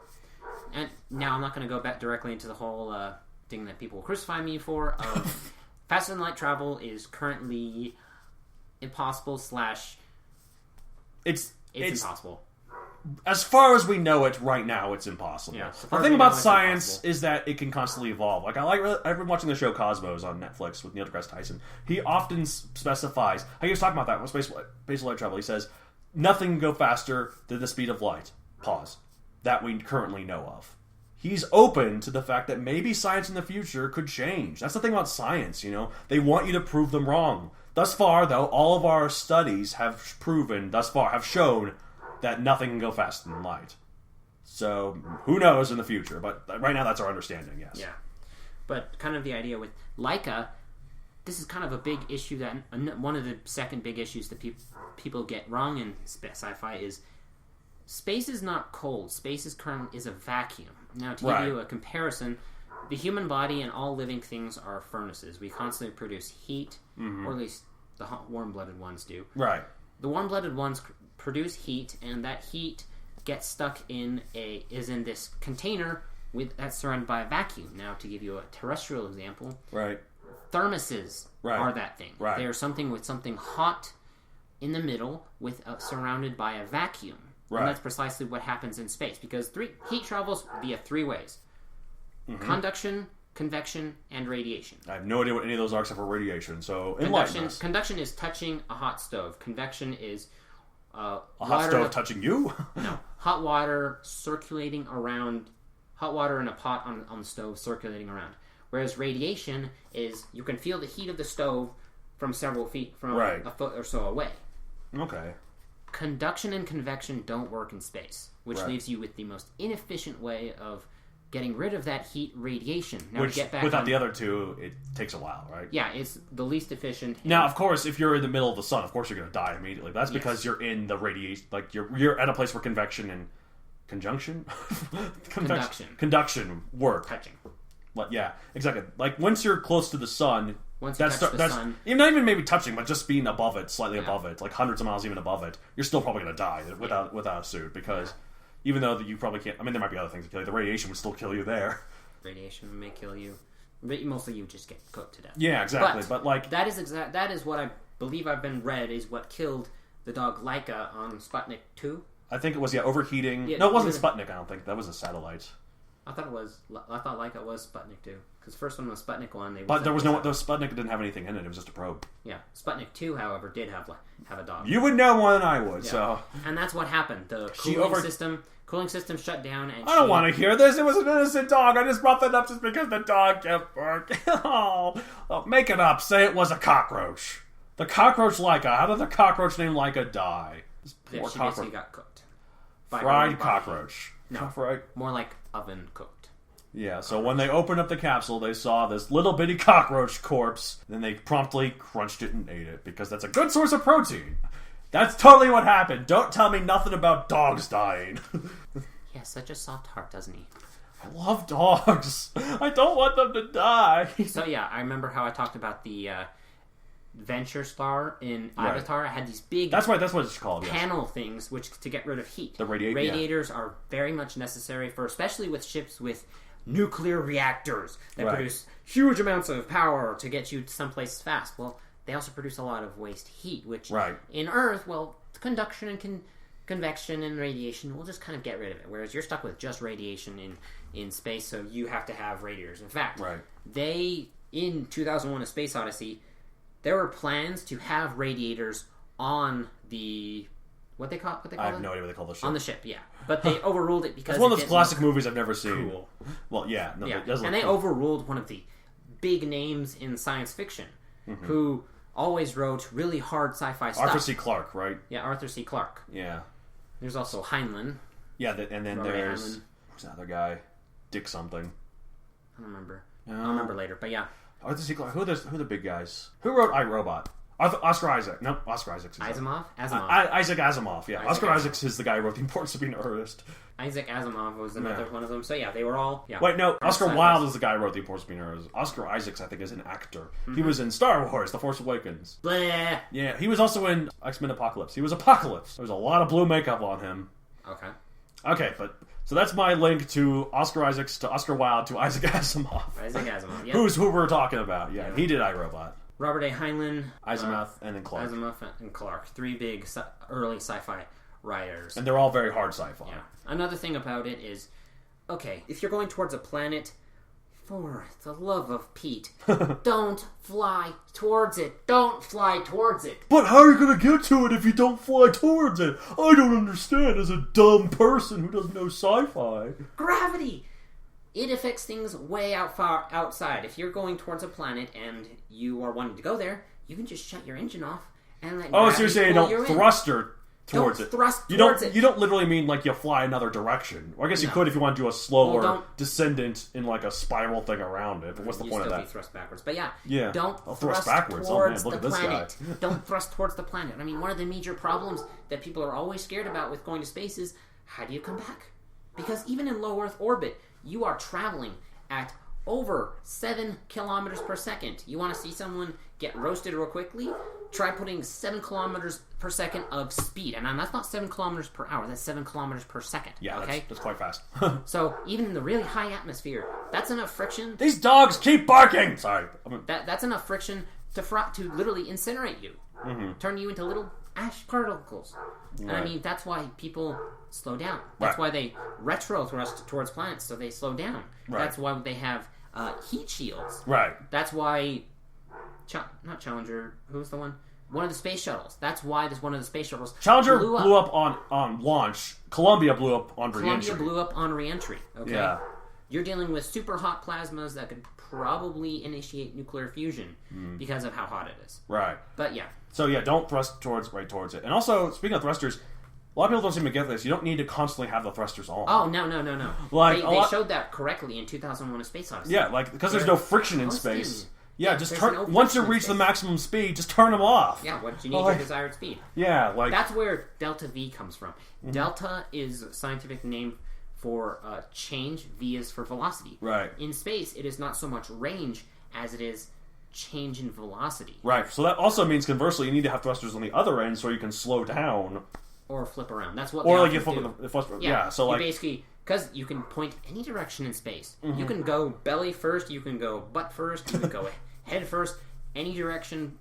B: And now I'm not going to go back directly into the whole thing that people will crucify me for. Faster than light travel is currently impossible / it's impossible.
C: As far as we know it right now, it's impossible.
B: Yeah,
C: the thing about science is that it can constantly evolve. Like I've been watching the show Cosmos on Netflix with Neil deGrasse Tyson. He often specifies how he was talking about that with space light travel. He says nothing can go faster than the speed of light. Pause. That we currently know of. He's open to the fact that maybe science in the future could change. That's the thing about science, you know. They want you to prove them wrong. Thus far, though, all of our studies have shown that nothing can go faster than light. So, who knows in the future, but right now that's our understanding, yes.
B: Yeah. But kind of the idea with Laika, this is kind of a big issue that one of the second big issues that people get wrong in sci-fi is space is not cold. Space is a vacuum. Now, to give you a comparison, the human body and all living things are furnaces. We constantly produce heat, or at least the warm-blooded ones do.
C: Right.
B: The warm-blooded ones produce heat, and that heat gets stuck in this container that's surrounded by a vacuum. Now, to give you a terrestrial example, thermoses are that thing.
C: Right.
B: They are something with something hot in the middle, surrounded by a vacuum.
C: Right.
B: And that's precisely what happens in space, because heat travels via three ways: conduction, convection, and radiation.
C: I have no idea what any of those are except for radiation. So
B: Conduction is touching a hot stove. Convection is
C: a hot stove touching you.
B: No, hot water circulating around. Hot water in a pot on the stove circulating around. Whereas radiation is you can feel the heat of the stove from several feet from a foot or so away.
C: Okay.
B: Conduction and convection don't work in space, which leaves you with the most inefficient way of getting rid of that heat, radiation. Now,
C: which, without the other two, it takes a while, right?
B: Yeah, it's the least efficient.
C: Now, of course, if you're in the middle of the sun, of course you're going to die immediately. But that's because you're in the radiation, like you're at a place where convection and conduction work.
B: Touching.
C: Yeah, exactly. Like once you're close to the sun,
B: once you touch the sun,
C: not even maybe touching, but just being above it, slightly above it, like hundreds of miles even above it, you're still probably going to die without a suit, because even though you probably can't. I mean, there might be other things that kill you. The radiation would still kill you there.
B: Radiation may kill you, but mostly you just get cooked to death.
C: Yeah, exactly. But like
B: that is what I believe I've been read is what killed the dog Laika on Sputnik 2.
C: I think it was overheating. No, it wasn't Sputnik. I don't think that was a satellite.
B: I thought Laika was Sputnik 2, because the first one was Sputnik 1.
C: But there was no. Those Sputnik didn't have anything in it. It was just a probe.
B: Yeah, Sputnik 2, however, did have a dog.
C: You would know more than I would. Yeah. So,
B: and that's what happened. The cooling system shut down. And
C: I don't want to hear this. It was an innocent dog. I just brought that up just because the dog kept barking. Make it up. Say it was a cockroach. The cockroach Laika. How did the cockroach named Laika die?
B: She basically got cooked.
C: Fried cockroach.
B: No, more like oven cooked.
C: Yeah, so when they opened up the capsule, they saw this little bitty cockroach corpse. Then they promptly crunched it and ate it, because that's a good source of protein. That's totally what happened. Don't tell me nothing about dogs dying.
B: He has such a soft heart, doesn't he?
C: I love dogs. I don't want them to die.
B: So yeah, I remember how I talked about the Venture Star in Avatar. I had these big
C: that's what it's called.
B: Panel things which to get rid of heat.
C: The
B: radiators are very much necessary for, especially with ships with nuclear reactors that produce huge amounts of power to get you someplace fast. Well, they also produce a lot of waste heat, which in Earth, conduction and convection and radiation will just kind of get rid of it. Whereas you're stuck with just radiation in space, so you have to have radiators. In fact, they in 2001: A Space Odyssey, there were plans to have radiators on the what they call
C: I have no idea what they call the ship.
B: On the ship, yeah. But they overruled it because
C: it's one of those classic movies I've never seen. Cool. Well, yeah, no,
B: yeah.
C: It does look
B: and they
C: cool.
B: overruled one of the big names in science fiction, who always wrote really hard sci-fi stuff.
C: Arthur C. Clarke, right?
B: Yeah, Arthur C. Clarke.
C: Yeah.
B: There's also Heinlein.
C: Yeah, and then there's who's that other guy? Dick something.
B: I don't remember. I'll remember later, but yeah.
C: Arthur C. Clarke. Who are the big guys? Who wrote I, Robot? Oscar Isaac. No, Oscar Isaac.
B: Asimov?
C: Isaac Asimov, yeah. Oscar Isaac is the guy who wrote The Importance of Being an Artist.
B: Isaac Asimov was another one of them. So yeah, they were all... Yeah.
C: Wait, no. Oscar Wilde is the guy who wrote The Importance of Being an Artist. Oscar Isaacs, I think, is an actor. He was in Star Wars, The Force Awakens.
B: Bleh.
C: Yeah, he was also in X-Men Apocalypse. He was Apocalypse. There was a lot of blue makeup on him. Okay, but... So that's my link to Oscar Isaacs, to Oscar Wilde, to Isaac Asimov.
B: Isaac Asimov, yeah.
C: Who we're talking about. Yeah, he did iRobot.
B: Robert A. Heinlein,
C: Asimov, and then Clarke.
B: Asimov and Clarke. Three big early sci-fi writers.
C: And they're all very hard sci-fi.
B: Yeah. Another thing about it is, okay, if you're going towards a planet, for the love of Pete, don't fly towards it. Don't fly towards it.
C: But how are you going to get to it if you don't fly towards it? I don't understand as a dumb person who doesn't know sci-fi.
B: Gravity! It affects things way far outside. If you're going towards a planet and you are wanting to go there, you can just shut your engine off and let
C: so you're saying don't thrust her towards it.
B: Thrust
C: you
B: towards
C: don't,
B: it.
C: You don't literally mean like you fly another direction. Or I guess you could if you want to do a slower descendant in like a spiral thing around it. But what's the point of that?
B: You thrust backwards. But
C: don't
B: thrust
C: backwards.
B: towards
C: Look
B: the
C: at this
B: planet.
C: guy.
B: Don't thrust towards the planet. I mean, one of the major problems that people are always scared about with going to space is how do you come back? Because even in low Earth orbit, you are traveling at over 7 kilometers per second. You want to see someone get roasted real quickly? Try putting 7 kilometers per second of speed. And that's not 7 kilometers per hour. That's 7 kilometers per second.
C: Yeah,
B: okay?
C: that's quite fast.
B: So even in the really high atmosphere, that's enough friction.
C: These dogs keep barking! Sorry.
B: That's enough friction to literally incinerate you. Turn you into little ash particles. And I mean, that's why people slow down. That's why they retro thrust towards planets, so they slow down. That's why they have heat shields. That's why not Challenger, who's the one? One of the space shuttles. That's why one of the space shuttles
C: Challenger blew up on launch. Columbia blew up on re-entry.
B: Columbia blew up on re-entry. Okay? Yeah. You're dealing with super hot plasmas that could probably initiate nuclear fusion because of how hot it is. Right. But yeah.
C: So yeah, don't thrust towards it. And also, speaking of thrusters, a lot of people don't seem to get this. You don't need to constantly have the thrusters on.
B: Oh, no. Like, they showed that correctly in 2001: A Space Odyssey.
C: Yeah, like, because there's no friction in space. Yeah, just turn. Once you reach the maximum speed, just turn them off.
B: Yeah, once you need your desired speed.
C: Yeah, like
B: that's where delta V comes from. Delta is a scientific name for change. V is for velocity.
C: Right.
B: In space, it is not so much range as it is change in velocity.
C: Right. So that also means conversely, you need to have thrusters on the other end so you can slow down
B: or flip around. That's what.
C: Or like you flip the thruster. Yeah. So like
B: basically. Because you can point any direction in space. You can go belly first, you can go butt first, you can go head first. Any direction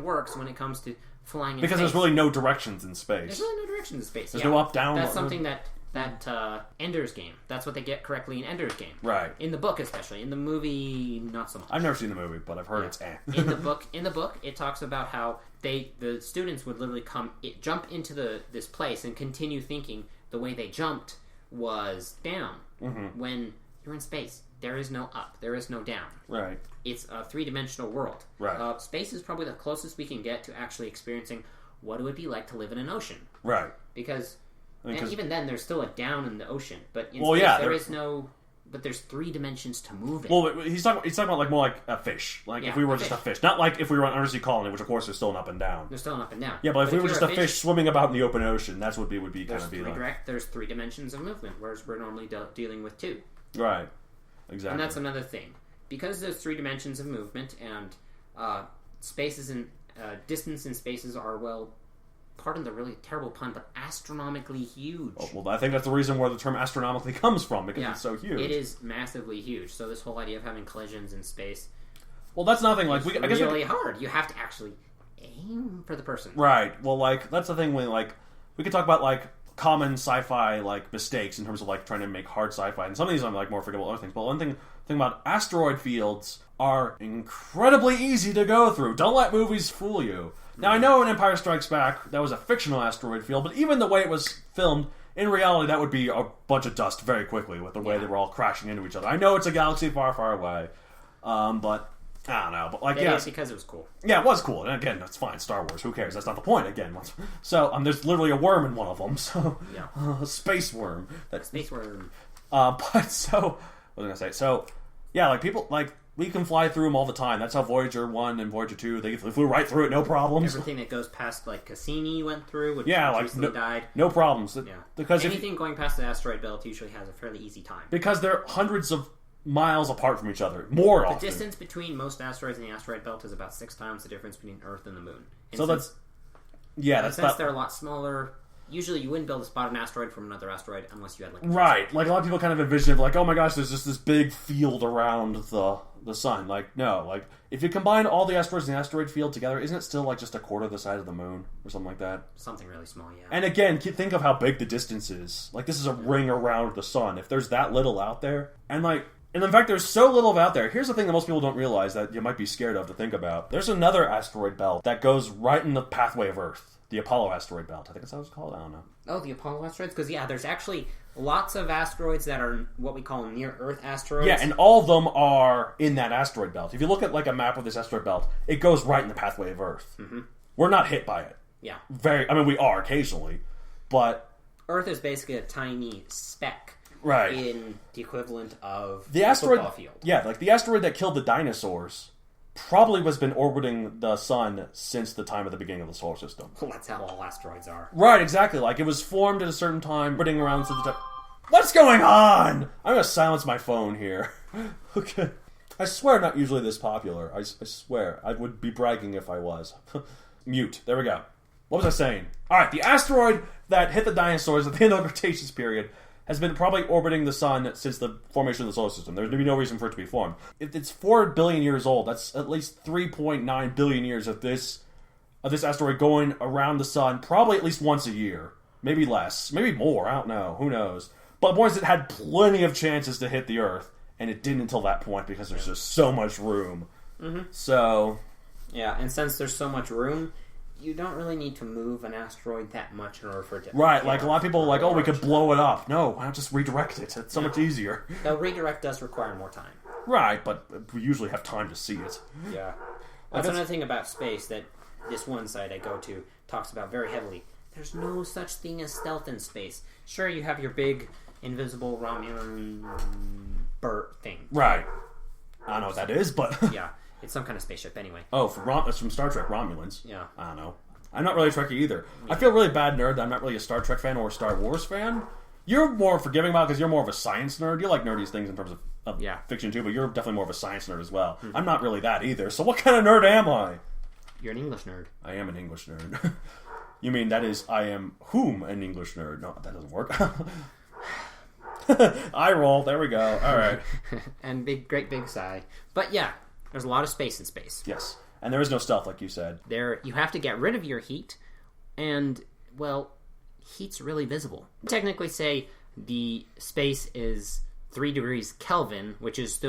B: works when it comes to flying in
C: because
B: space.
C: There's really no directions in space.
B: There's really no directions in space.
C: There's no up, down.
B: That's something that Ender's Game. That's what they get correctly in Ender's Game.
C: Right.
B: In the book, especially. In the movie, not so much.
C: I've never seen the movie, but I've heard it's
B: in the book, it talks about how the students would literally jump into this place and continue thinking the way they jumped was down. When you're in space, there is no up, there is no down. Right. It's a three-dimensional world. Right. Space is probably the closest we can get to actually experiencing what it would be like to live in an ocean. Right. Because even then, there's still a down in the ocean, but in space there is no. But there's 3 dimensions to move in.
C: Well, he's talking about like more like a fish. Like if we were just a fish, not like if we were on undersea colony, which of course there's still an up and down.
B: There's still an up and down.
C: Yeah, but if we were just a fish swimming about in the open ocean, that's what it would be kind of be like.
B: There's 3 dimensions of movement, whereas we're normally dealing with 2.
C: Right. Exactly.
B: And that's another thing, because there's 3 dimensions of movement, and spaces and distance in spaces are pardon the really terrible pun, but astronomically huge.
C: Oh, well, I think that's the reason where the term astronomically comes from, because it's so huge.
B: It is massively huge. So this whole idea of having collisions in space,
C: well, that's nothing. Like
B: I guess really hard. You have to actually aim for the person.
C: Right. Well, like that's the thing when like we could talk about like common sci-fi like mistakes in terms of like trying to make hard sci-fi, and some of these are like more forgettable other things. But one thing about asteroid fields are incredibly easy to go through. Don't let movies fool you. Now, I know in Empire Strikes Back, that was a fictional asteroid field, but even the way it was filmed, in reality, that would be a bunch of dust very quickly with the way they were all crashing into each other. I know it's a galaxy far, far away, but I don't know. But like,
B: it's because it was cool.
C: Yeah, it was cool. And again, that's fine. Star Wars, who cares? That's not the point, again. So, there's literally a worm in one of them, so... Yeah. A space worm.
B: Space worm.
C: But, so... What was I going to say? So, yeah, like, people, like... We can fly through them all the time. That's how Voyager 1 and Voyager 2, they flew right through it, no problems.
B: Everything that goes past, like, Cassini went through, which recently died.
C: No problems. Yeah.
B: Because anything going past the asteroid belt usually has a fairly easy time.
C: Because they're hundreds of miles apart from each other. More often.
B: The distance between most asteroids in the asteroid belt is about 6 times the difference between Earth and the Moon.
C: So that's... Yeah,
B: since they're a lot smaller... Usually you wouldn't be able to spot an asteroid from another asteroid unless you had like...
C: Right. Like a lot of people kind of envision it like, oh my gosh, there's just this big field around the sun. Like, no. Like, if you combine all the asteroids in the asteroid field together, isn't it still like just a quarter of the size of the moon? Or something like that?
B: Something really small, yeah.
C: And again, think of how big the distance is. Like, this is a ring around the sun. If there's that little out there, and in fact, there's so little out there. Here's the thing that most people don't realize that you might be scared of to think about. There's another asteroid belt that goes right in the pathway of Earth. The Apollo asteroid belt. I think that's how it's called. I don't know.
B: Oh, the Apollo asteroids? Because, there's actually lots of asteroids that are what we call near-Earth asteroids.
C: Yeah, and all of them are in that asteroid belt. If you look at, like, a map of this asteroid belt, it goes right in the pathway of Earth. Mm-hmm. We're not hit by it.
B: Yeah.
C: I mean, we are occasionally, but
B: Earth is basically a tiny speck
C: right
B: in the equivalent of
C: the
B: a
C: asteroid.
B: football field.
C: Yeah, like the asteroid that killed the dinosaurs probably has been orbiting the sun since the time of the beginning of the solar system.
B: Well, that's how all asteroids are.
C: Right, exactly. Like it was formed at a certain time, orbiting around to the time. What's going on? I'm gonna silence my phone here. Okay. I swear, not usually this popular. I swear, I would be bragging if I was. Mute. There we go. What was I saying? Alright, the asteroid that hit the dinosaurs at the end of the Cretaceous period has been probably orbiting the sun since the formation of the solar system. There's going to be no reason for it to be formed. If it's 4 billion years old, that's at least 3.9 billion years of this asteroid going around the sun, probably at least once a year. Maybe less. Maybe more. I don't know. Who knows? But the point is it had plenty of chances to hit the Earth, and it didn't until that point because there's just so much room.
B: Mm-hmm.
C: So...
B: Yeah, and since there's so much room, you don't really need to move an asteroid that much in order for it to...
C: Right, like a lot of people are like, oh, we could blow it up. No, why not just redirect it? It's so much easier.
B: Now, redirect does require more time.
C: Right, but we usually have time to see it.
B: Yeah. That's another thing about space that this one site I go to talks about very heavily. There's no such thing as stealth in space. Sure, you have your big, invisible Romulan bird thing.
C: Right. I don't know what that is, but...
B: Yeah. It's some kind of spaceship, anyway.
C: Oh, that's from Star Trek, Romulans.
B: Yeah.
C: I don't know. I'm not really a Trekkie either. Yeah. I feel really bad nerd that I'm not really a Star Trek fan or a Star Wars fan. You're more forgiving about it because you're more of a science nerd. You like nerdy things in terms of fiction too, but you're definitely more of a science nerd as well. Mm-hmm. I'm not really that either. So what kind of nerd am I?
B: You're an English nerd.
C: I am an English nerd. You mean that is I am whom an English nerd? No, that doesn't work. I roll. There we go. All right.
B: And great big sigh. But yeah. There's a lot of space in space.
C: Yes. And there is no stealth, like you said.
B: You have to get rid of your heat, and, well, heat's really visible. Technically say the space is 3 degrees Kelvin, which is,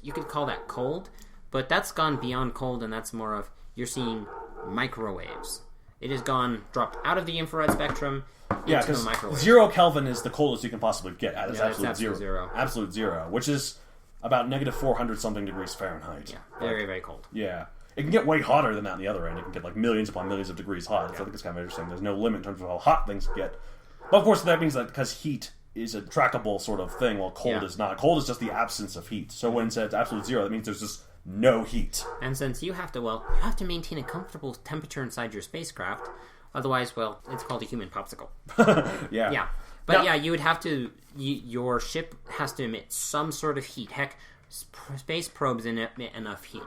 B: you could call that cold, but that's gone beyond cold, and that's more of, you're seeing microwaves. It has dropped out of the infrared spectrum into the microwave. 0
C: Kelvin is the coldest you can possibly get at. It's
B: absolute
C: zero. Absolute zero, which is... about negative 400-something degrees Fahrenheit.
B: Yeah, very, very cold.
C: Yeah. It can get way hotter than that on the other end. It can get like millions upon millions of degrees hot. So I think it's kind of interesting. There's no limit in terms of how hot things get. But of course, that means that because heat is a trackable sort of thing, while cold is not. Cold is just the absence of heat. So when it says absolute zero, that means there's just no heat.
B: And since you have to maintain a comfortable temperature inside your spacecraft, otherwise, it's called a human popsicle.
C: Yeah.
B: Yeah. But you would have to... your ship has to emit some sort of heat. Heck, space probes emit enough heat.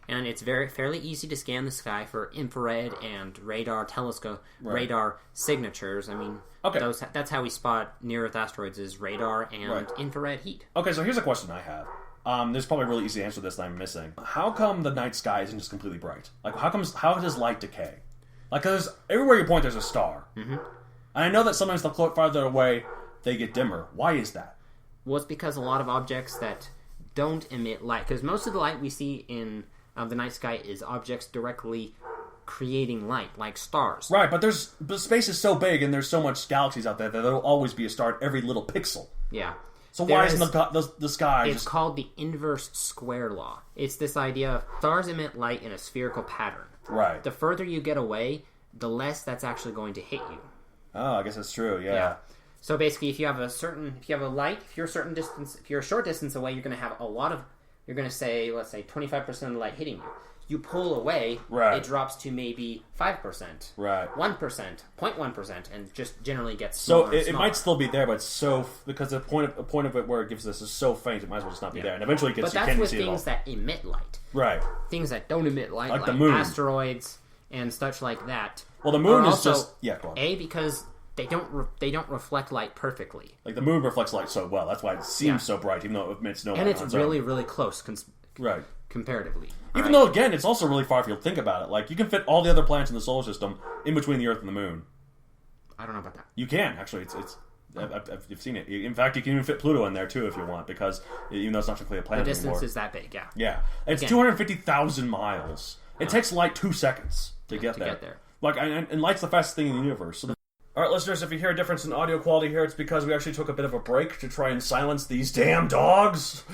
B: And it's fairly easy to scan the sky for infrared and radar radar signatures. I mean, that's how we spot near-Earth asteroids is radar and infrared heat.
C: Okay, so here's a question I have. There's probably a really easy answer to this that I'm missing. How come the night sky isn't just completely bright? Like, how does light decay? Like, because everywhere you point, there's a star. Mm-hmm. And I know that sometimes the farther away, they get dimmer. Why is that?
B: Well, it's because a lot of objects that don't emit light, because most of the light we see in the night sky is objects directly creating light, like stars.
C: Right, but space is so big and there's so much galaxies out there that there'll always be a star at every little pixel.
B: Yeah.
C: So why isn't the sky
B: It's called the inverse square law. It's this idea of stars emit light in a spherical pattern.
C: Right.
B: The further you get away, the less that's actually going to hit you.
C: Oh, I guess that's true. Yeah.
B: So basically, if you're a short distance away, you're going to have you're going to say, let's say 25% of the light hitting you. You pull away, it drops to maybe 5%, 1%, 0.1%, and just generally gets smaller.
C: So it might still be there, but because the point of it where it gives us is so faint, it might as well just not be there. And eventually, you can't see it all.
B: But that's with things that emit light.
C: Right.
B: Things that don't emit light, like
C: the moon,
B: asteroids, and such like that.
C: Well, the moon is
B: also,
C: just go on.
B: Because they don't reflect light perfectly.
C: Like the moon reflects light so well. That's why it seems so bright, even though it emits no light.
B: And it's really, really close, comparatively.
C: Even though, again, it's also really far if you think about it. Like, you can fit all the other planets in the solar system in between the Earth and the moon.
B: I don't know about that.
C: You can, actually. I've seen it. In fact, you can even fit Pluto in there, too, if you want, because even though it's not technically a planet anymore.
B: The distance is that big, yeah.
C: Yeah. It's 250,000 miles. It takes light 2 seconds to get there. Like, and light's the fastest thing in the universe. So all right, listeners, if you hear a difference in audio quality here, it's because we actually took a bit of a break to try and silence these damn dogs.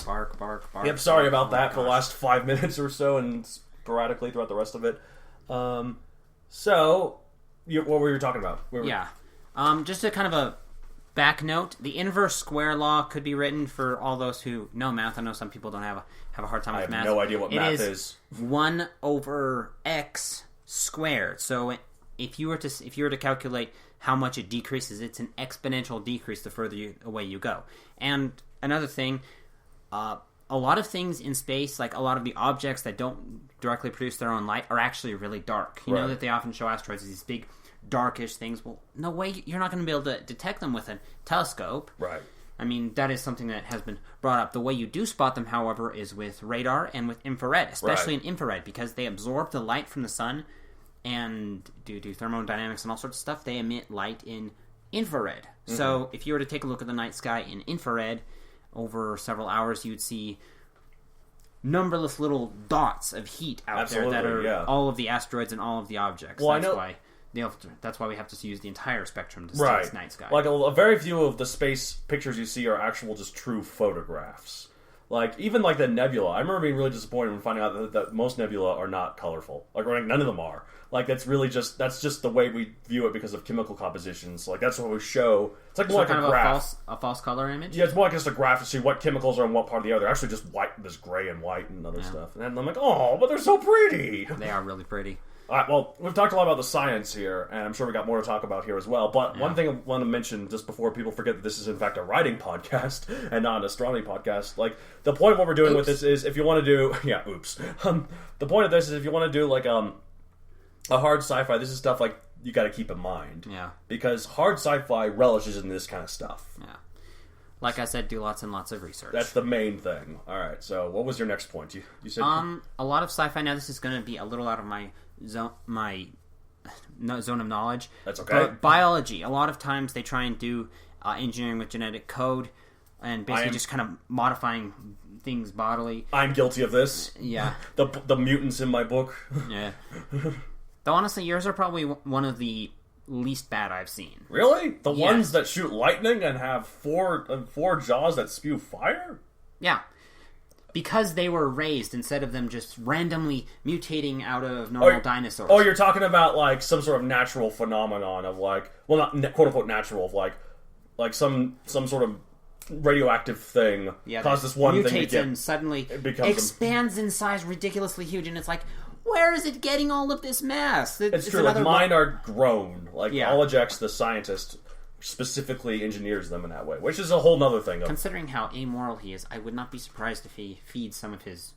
B: Bark.
C: Yep, sorry about that for the last 5 minutes or so and sporadically throughout the rest of it. So, what were you talking about?
B: Just a kind of a back note. The inverse square law could be written for all those who know math. I know some people don't have a hard time with math.
C: I have no idea what math is.
B: 1 over x squared. So if you were to calculate how much it decreases, it's an exponential decrease the further away you go. And another thing, a lot of things in space, like a lot of the objects that don't directly produce their own light, are actually really dark. You know that they often show asteroids as these big, darkish things. Well, no way, you're not going to be able to detect them with a telescope.
C: Right.
B: I mean, that is something that has been brought up. The way you do spot them, however, is with radar and with infrared, especially in infrared, because they absorb the light from the sun, and due to thermodynamics and all sorts of stuff, they emit light in infrared. Mm-hmm. So if you were to take a look at the night sky in infrared, over several hours, you'd see numberless little dots of heat out there that are all of the asteroids and all of the objects.
C: Well,
B: that's why we have to use the entire spectrum to see the night sky.
C: Like a very few of the space pictures you see are actual, just true photographs. Like even like the nebula, I remember being really disappointed when finding out that most nebula are not colorful. Like none of them are. Like that's just the way we view it because of chemical compositions. Like that's what we show. It's like more like
B: kind
C: a
B: of
C: graph,
B: a false color image.
C: Yeah, it's more like just a graph to see what chemicals are in what part of the other. They're actually just white, this gray and white and other stuff. And I'm like, oh, but they're so pretty.
B: They are really pretty.
C: All right, well, we've talked a lot about the science here, and I'm sure we got more to talk about here as well. But one thing I want to mention, just before people forget that this is, in fact, a writing podcast and not an astronomy podcast, like, the point of what we're doing with this is if you want to do... Yeah, oops. The point of this is if you want to do, like, a hard sci-fi, this is stuff, like, you got to keep in mind.
B: Yeah. Because
C: hard sci-fi relishes in this kind of stuff.
B: Yeah. Like I said, do lots and lots of research.
C: That's the main thing. All right, so what was your next point? You said...
B: A lot of sci-fi, now this is going to be a little out of my zone of knowledge.
C: That's okay.
B: But biology, a lot of times they try and do engineering with genetic code and basically just kind of modifying things bodily.
C: I'm guilty of this.
B: Yeah.
C: The mutants in my book.
B: Yeah. Though honestly, yours are probably one of the least bad I've seen.
C: Really? The ones that shoot lightning and have four jaws that spew fire?
B: Yeah. Because they were raised instead of them just randomly mutating out of normal dinosaurs.
C: Oh, you're talking about like some sort of natural phenomenon of like, well, not quote unquote natural, of like some sort of radioactive thing caused this one thing to get,
B: and suddenly expands in size ridiculously huge, and it's like, where is it getting all of this mass?
C: It's true. Like mine are grown. Like Olajex, the scientist, specifically engineers them in that way, which is a whole nother thing.
B: Considering how amoral he is, I would not be surprised if he feeds some of his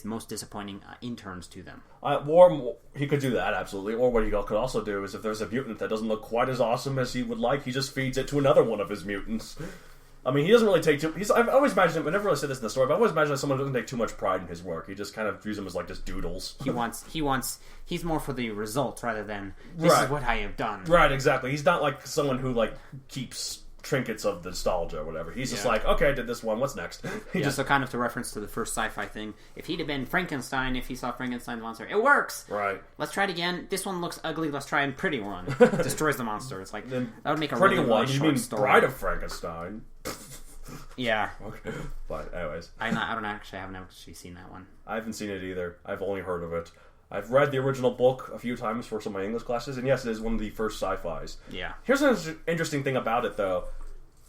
B: most disappointing interns to them.
C: Or he could do that, absolutely. Or what he could also do is if there's a mutant that doesn't look quite as awesome as he would like, he just feeds it to another one of his mutants. I mean, he doesn't really take I've always imagined him. I never really said this in the story, but I've always imagined that someone who doesn't take too much pride in his work. He just kind of views them as like just doodles.
B: He's more for the result rather than this is what I have done.
C: Right, exactly. He's not like someone who like keeps trinkets of the nostalgia or whatever. He's just like, okay, I did this one. What's next?
B: So kind of to reference to the first sci-fi thing. If he'd have been Frankenstein, if he saw Frankenstein's monster, it works.
C: Right.
B: Let's try it again. This one looks ugly. Let's try a pretty one. Destroys the monster. It's like that would make a
C: pretty
B: really,
C: one.
B: really
C: You
B: short
C: mean
B: story.
C: Bride of Frankenstein?
B: Yeah.
C: Okay. But anyways,
B: I haven't actually seen that one.
C: I haven't seen it either. I've only heard of it. I've read the original book a few times for some of my English classes, and yes, it is one of the first sci-fis.
B: Yeah. Here's
C: an interesting thing about it, though.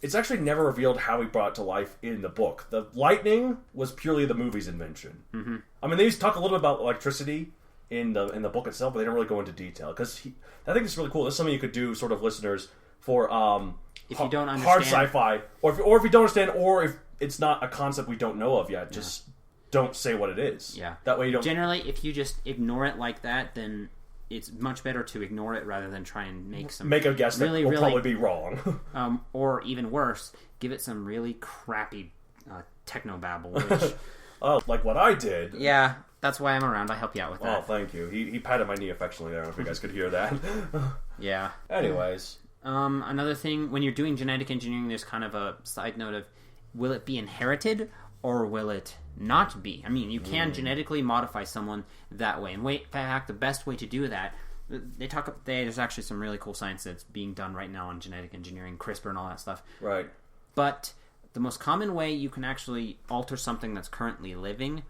C: It's actually never revealed how he brought it to life in the book. The lightning was purely the movie's invention. Mm-hmm. I mean, they used to talk a little bit about electricity in the book itself, but they didn't really go into detail. Because I think it's really cool. This is something you could do, sort of, listeners, for
B: if you don't understand
C: hard sci-fi, or if you don't understand, or if it's not a concept we don't know of yet, just don't say what it is.
B: Yeah.
C: That way you don't...
B: Generally, if you just ignore it like that, then it's much better to ignore it rather than try and make a
C: guess that will probably be wrong.
B: Or even worse, give it some really crappy technobabble. Which...
C: like what I did.
B: Yeah, that's why I'm around. I help you out with that.
C: Oh, thank you. He patted my knee affectionately there. I don't know if you guys could hear that.
B: Yeah.
C: Anyways.
B: Another thing, when you're doing genetic engineering, there's kind of a side note of, will it be inherited or will it not be? I mean, you can genetically modify someone that way. And in fact, the best way to do that, there's actually some really cool science that's being done right now on genetic engineering, CRISPR and all that stuff.
C: Right.
B: But the most common way you can actually alter something that's currently living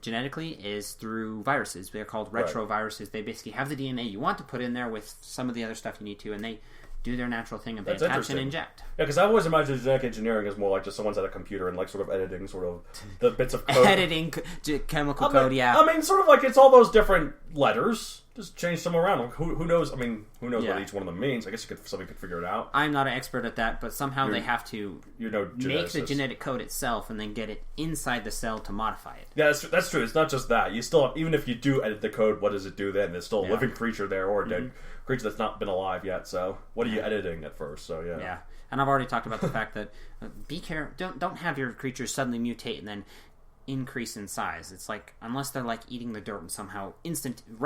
B: genetically is through viruses. They're called retroviruses. They basically have the DNA you want to put in there with some of the other stuff you need to, and they do their natural thing and they attach and inject.
C: Yeah, because I've always imagined genetic engineering as more like just someone's at a computer and like sort of editing sort of the bits of code.
B: Editing chemical code, yeah.
C: I mean, sort of like it's all those different letters. Just change them around. Like, who knows? I mean, who knows what each one of them means? I guess somebody could figure it out.
B: I'm not an expert at that, but somehow they have to make the genetic code itself and then get it inside the cell to modify it.
C: Yeah, that's true. It's not just that. You still, even if you do edit the code, what does it do then? There's still a living creature there or a dead creature that's not been alive yet. So what are you editing at first? So yeah.
B: And I've already talked about the fact that be careful. Don't have your creatures suddenly mutate and then increase in size. It's like, unless they're like eating the dirt and somehow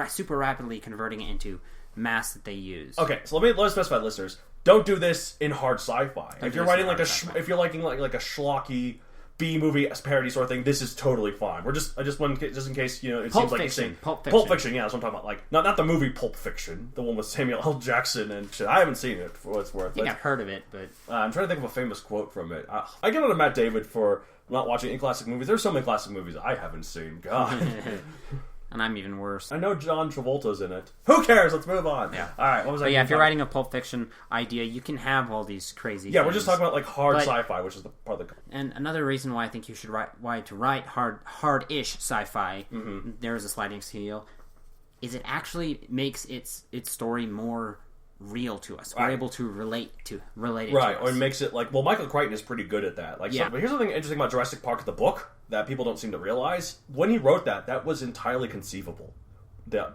B: super rapidly converting it into mass that they use.
C: Okay, so let's specify, listeners. Don't do this in hard sci-fi. If you're writing like if you're liking like a schlocky B movie parody sort of thing, this is totally fine. Just in case it
B: Pulp
C: seems like
B: Fiction. Pulp
C: Fiction. Yeah, that's what I'm talking about. Like not the movie Pulp Fiction, the one with Samuel L. Jackson and shit. I haven't seen it for what it's worth.
B: I think I've heard of it, but
C: I'm trying to think of a famous quote from it. I give it to Matt David for not watching any classic movies. There's so many classic movies I haven't seen. God.
B: And I'm even worse.
C: I know John Travolta's in it. Who cares? Let's move on.
B: Yeah.
C: All right. What was I?
B: If you're writing a Pulp Fiction idea, you can have all these crazy.
C: Yeah,
B: things.
C: we're just talking about like hard sci-fi, which is the part of the.
B: And another reason why I think you should write hard-ish sci-fi. There is a sliding scale. Is it actually makes its story more real to us? We're able to relate it
C: right,
B: to us.
C: Or it makes it like, well, Michael Crichton is pretty good at that. Like, but here's the thing interesting about Jurassic Park, the book, that people don't seem to realize. When he wrote that was entirely conceivable.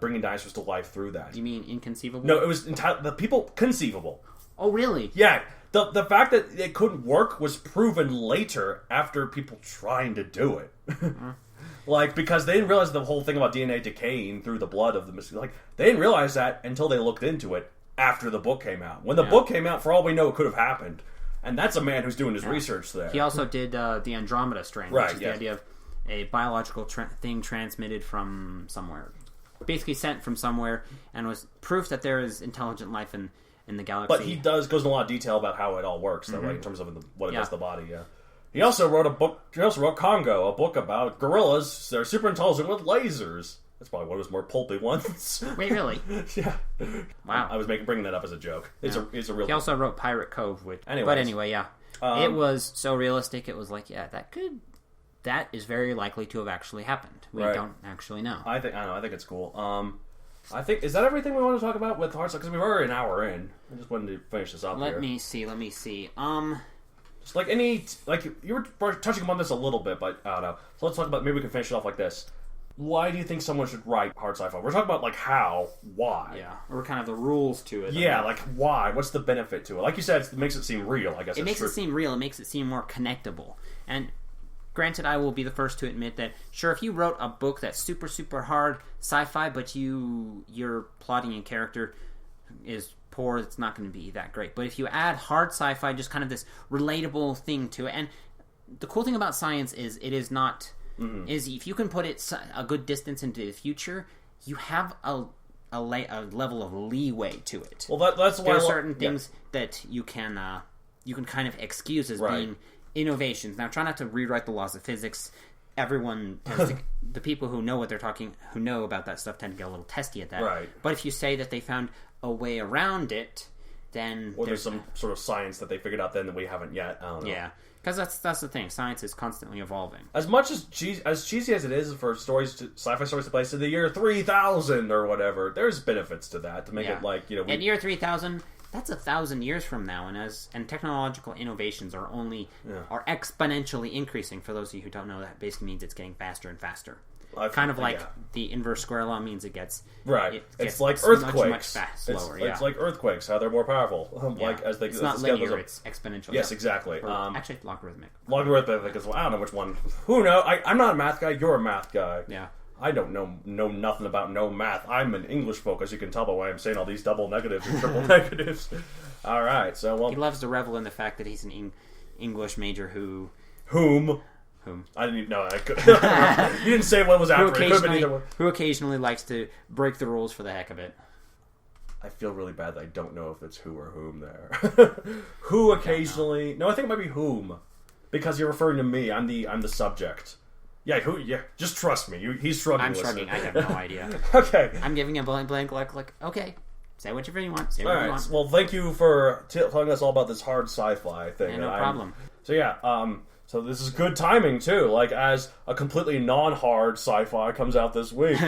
C: Bringing dinosaurs to life through that.
B: You mean inconceivable?
C: No, it was the people conceivable.
B: Oh, really?
C: Yeah. The fact that it couldn't work was proven later after people trying to do it. Like, because they didn't realize the whole thing about DNA decaying through the blood of the... Like, they didn't realize that until they looked into it after the book came out. When the book came out, for all we know, it could have happened. And that's a man who's doing his research there.
B: He also did the Andromeda strain, which is the idea of a biological thing transmitted from somewhere. Basically sent from somewhere, and was proof that there is intelligent life in the galaxy.
C: But he goes into a lot of detail about how it all works, though, right, in terms of what it does to the body, He also wrote a book. He also wrote Congo, a book about gorillas. They're super intelligent with lasers. That's probably one of his more pulpy ones.
B: Wait, really?
C: Yeah.
B: Wow.
C: I was bringing that up as a joke. It's a real.
B: He also wrote Pirate Cove, it was so realistic. It was like, that is very likely to have actually happened. We don't actually know.
C: I think it's cool. I think, is that everything we want to talk about with hard stuff? Because we're already an hour in. I just wanted to finish this up.
B: Let me see.
C: Just like you were touching upon this a little bit, but I don't know. So let's talk about, maybe we can finish it off like this. Why do you think someone should write hard sci-fi? We're talking about like how, why.
B: Yeah, or kind of the rules to it.
C: Yeah, like why? What's the benefit to it? Like you said, it makes it seem real, I guess.
B: It makes it seem real. It makes it seem more connectable. And granted, I will be the first to admit that, sure, if you wrote a book that's super, super hard sci-fi, but your plotting and character is poor, it's not going to be that great. But if you add hard sci-fi, just kind of this relatable thing to it, and the cool thing about science is it is not... is if you can put it a good distance into the future, you have a level of leeway to it.
C: Well, that's why
B: there are certain things that you can kind of excuse as being innovations. Now, try not to rewrite the laws of physics. Everyone tends to, the people who know what they're who know about that stuff, tend to get a little testy at that.
C: Right.
B: But if you say that they found a way around it, then
C: there's some sort of science that they figured out then that we haven't yet. I don't know.
B: Yeah. Because that's the thing. Science is constantly evolving.
C: As much as cheesy as it is for sci-fi stories to place in the year 3000 or whatever, there's benefits to that to make it like
B: at year 3000, that's 1,000 years from now, and technological innovations are exponentially increasing. For those of you who don't know, that basically means it's getting faster and faster. Kind of like the inverse square law means it gets
C: it's like earthquakes.
B: Much slower.
C: It's like earthquakes, how they're more powerful. Like as they,
B: it's not linear; it's exponential.
C: Yes, exactly.
B: Actually, logarithmic.
C: Logarithmic as well. I don't know which one. Who knows? I'm not a math guy. You're a math guy.
B: Yeah.
C: I don't know nothing about no math. I'm an English folk, as you can tell by why I'm saying all these double negatives and triple negatives. All right, so
B: he loves to revel in the fact that he's an English major whom.
C: I didn't even know. You didn't say what was after it.
B: Who occasionally likes to break the rules for the heck of it.
C: I feel really bad that I don't know if it's who or whom there. Who occasionally... No, I think it might be whom. because you're referring to me. I'm the subject. Yeah, just trust me. He's shrugging.
B: I'm shrugging. I have no idea.
C: Okay.
B: I'm giving a blank look like, okay, say whatever you want. Say what you want.
C: Well, thank you for telling us all about this hard sci-fi thing.
B: Yeah, no problem.
C: So yeah, so this is good timing too. Like as a completely non-hard sci-fi comes out this week,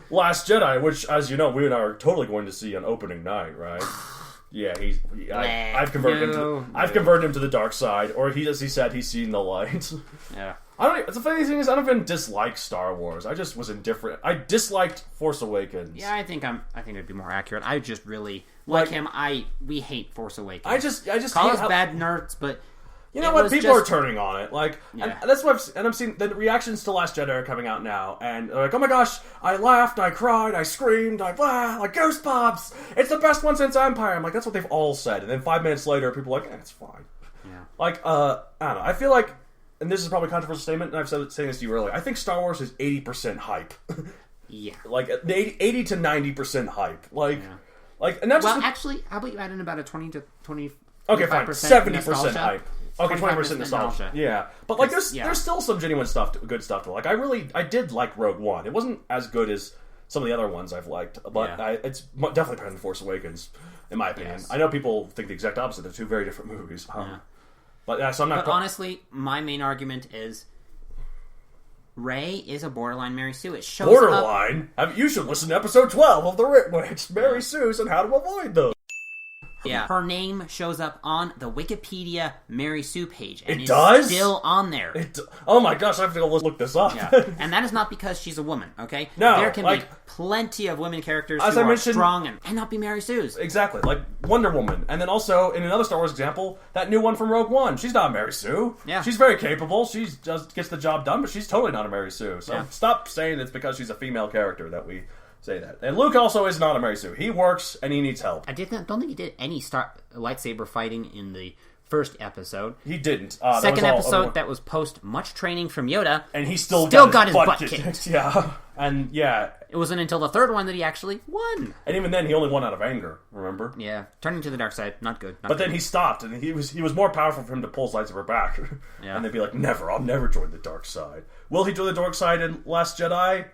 C: Last Jedi, which, as you know, we and I are totally going to see on opening night, right? Yeah, I've converted him. I've converted him to the dark side, or as he said, he's seen the light.
B: Yeah.
C: The funny thing is, I don't even dislike Star Wars. I just was indifferent. I disliked Force Awakens.
B: Yeah, I think it'd be more accurate. I just really like him. We hate Force Awakens.
C: I just
B: call
C: hate
B: us bad nerds, but
C: you know what? People are turning on it. Like, and that's what I'm seeing. The reactions to Last Jedi are coming out now, and they're like, "Oh my gosh, I laughed, I cried, I screamed, like goosebumps! It's the best one since Empire." I'm like, that's what they've all said, and then 5 minutes later, people are like, "It's fine."
B: Yeah.
C: Like, I don't know. I feel like, and this is probably a controversial statement, and I've said saying this to you earlier. I think Star Wars is 80% hype.
B: Yeah.
C: Like 80 to 90% hype. Like, and that's
B: actually, how about you add in about a 20 to 25%?
C: Okay, fine. 70% hype. Okay, 20% nostalgia. Yeah, but like there's still some genuine stuff, good stuff to like. I did like Rogue One. It wasn't as good as some of the other ones I've liked, but it's definitely better than Force Awakens, in my opinion. Yes. I know people think the exact opposite. They're two very different movies. But so I'm not.
B: But honestly, my main argument is Rey is a borderline Mary Sue. It shows
C: borderline. You should listen to episode 12 of the Ritwitch, Mary Sue's, and how to avoid those.
B: Yeah, her name shows up on the Wikipedia Mary Sue page, and
C: it does?
B: Still on there.
C: Oh my gosh, I have to go look this up.
B: Yeah. And that is not because she's a woman, okay?
C: No,
B: there can be plenty of women characters who are strong and not be Mary Sue's.
C: Exactly, like Wonder Woman, and then also in another Star Wars example, that new one from Rogue One. She's not a Mary Sue.
B: Yeah,
C: she's very capable. She just gets the job done, but she's totally not a Mary Sue. So stop saying it's because she's a female character that we say that. And Luke also is not a Mary Sue. He works and he needs help.
B: I don't think he did any lightsaber fighting in the first episode.
C: He didn't.
B: Second episode that was post much training from Yoda,
C: and he still
B: got his butt kicked.
C: Yeah, and it
B: wasn't until the third one that he actually won.
C: And even then, he only won out of anger. Remember?
B: Yeah, turning to the dark side, not good.
C: But then he stopped, and he was more powerful for him to pull his lightsaber back. Yeah. And they'd be like, "Never, I'll never join the dark side." Will he join the dark side in Last Jedi?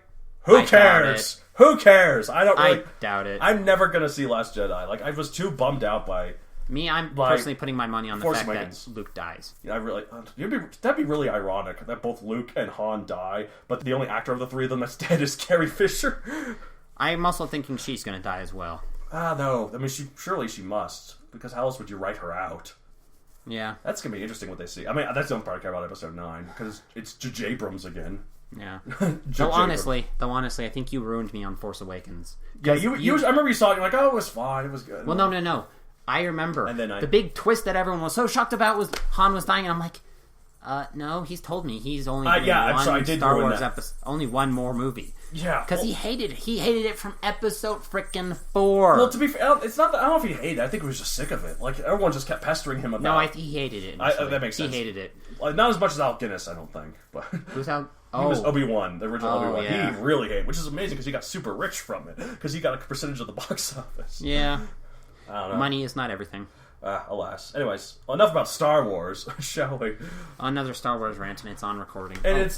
C: Who cares? Who cares? I
B: doubt it.
C: I'm never gonna see Last Jedi. Like, I was too bummed out by
B: me. I'm personally putting my money on the fact that Luke dies.
C: Yeah, that'd be really ironic that both Luke and Han die, but the only actor of the three of them that's dead is Carrie Fisher.
B: I'm also thinking she's gonna die as well.
C: No. I mean, surely she must, because how else would you write her out?
B: Yeah,
C: that's gonna be interesting what they see. I mean, that's the only part I care about episode 9 because it's J.J. Abrams again.
B: Yeah. Though honestly, I think you ruined me on Force Awakens.
C: Yeah, I remember you saw it. You're like, "Oh, it was fine. It was good."
B: Well, no. I remember. And then the big twist that everyone was so shocked about was Han was dying, and I'm like, no, he's told me he's only one Star Wars episode, only one more movie.
C: Yeah,
B: because he hated it. He hated it from episode freaking 4.
C: Well, to be fair, it's not. I don't know if he hated it. I think he was just sick of it. Like everyone just kept pestering him about.
B: No, he hated it.
C: That makes sense.
B: He hated it.
C: Not as much as Al Guinness, I don't think. But
B: who's Al?
C: He was Obi-Wan, the original Obi-Wan.
B: Yeah.
C: He really hated, which is amazing because he got super rich from it because he got a percentage of the box office.
B: Yeah,
C: I don't know.
B: Money is not everything.
C: Alas. Anyways, enough about Star Wars, shall we?
B: Another Star Wars rant, and it's on recording.
C: And it's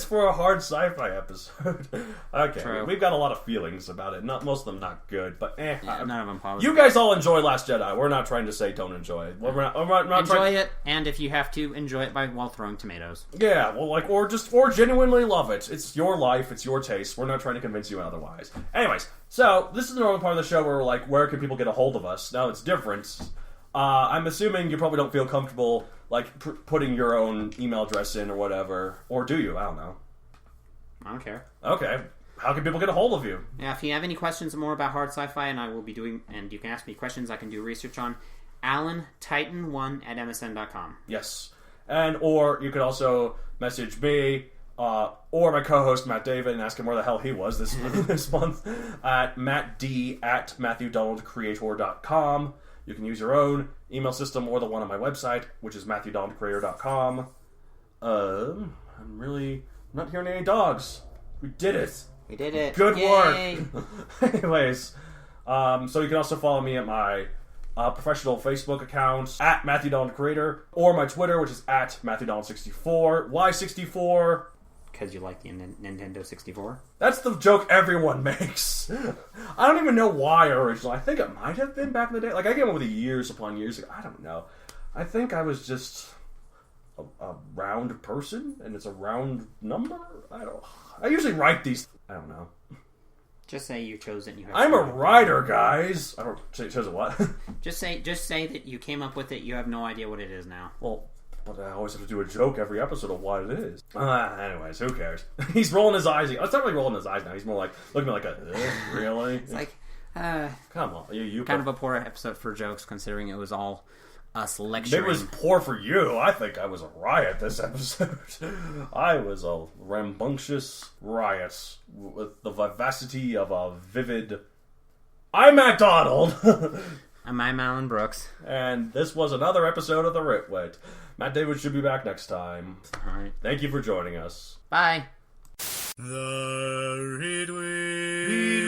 C: for a hard sci-fi episode. Okay,
B: True.
C: We've got a lot of feelings about it. Not most of them not good, but
B: none of them positive.
C: You guys all enjoy Last Jedi. We're not trying to say don't enjoy it. We're not
B: enjoy it, and if you have to, enjoy it while throwing tomatoes.
C: Yeah, well, or genuinely love it. It's your life. It's your taste. We're not trying to convince you otherwise. Anyways, so this is the normal part of the show where we're like, where can people get a hold of us? Now it's different. I'm assuming you probably don't feel comfortable like putting your own email address in or whatever, or do you? I don't know.
B: I don't care.
C: Okay, how can people get a hold of you?
B: Yeah, if you have any questions more about hard sci-fi, and I will be doing, and you can ask me questions, I can do research on AlanTitan1@msn.com.
C: Yes, or you could also message me. Or my co-host Matt David and ask him where the hell he was this month at mattd@matthewdonaldcreator.com. You can use your own email system or the one on my website, which is matthewdonaldcreator.com. I'm not hearing any dogs. We did it.
B: We did it.
C: Good
B: Yay.
C: work. Anyways, so you can also follow me at my professional Facebook account at Matthew Donald Creator, or my Twitter, which is at Matthew Donald 64. Why 64?
B: Because you like the Nintendo 64?
C: That's the joke everyone makes. I don't even know why originally. I think it might have been back in the day. Like, I came up with it years upon years ago. I don't know. I think I was just a round person, and it's a round number? I usually write these... I don't know.
B: Just say you chose it and you have
C: I'm a writer, guys! I don't... Chose it what?
B: Just say that you came up with it, you have no idea what it is now.
C: Well... But I always have to do a joke every episode of what it is. Anyways, who cares? He's rolling his eyes. It's not really rolling his eyes now. He's more like looking at me like really?
B: It's like,
C: come on. You
B: kind of a poor episode for jokes, considering it was all us lecturing.
C: It was poor for you. I think I was a riot this episode. I was a rambunctious riot with the vivacity of a vivid... I'm Matt Donald!
B: I'm Alan Brooks.
C: And this was another episode of The Ritwit. Matt David should be back next time.
B: Alright.
C: Thank you for joining us.
B: Bye.
D: The Ritwit.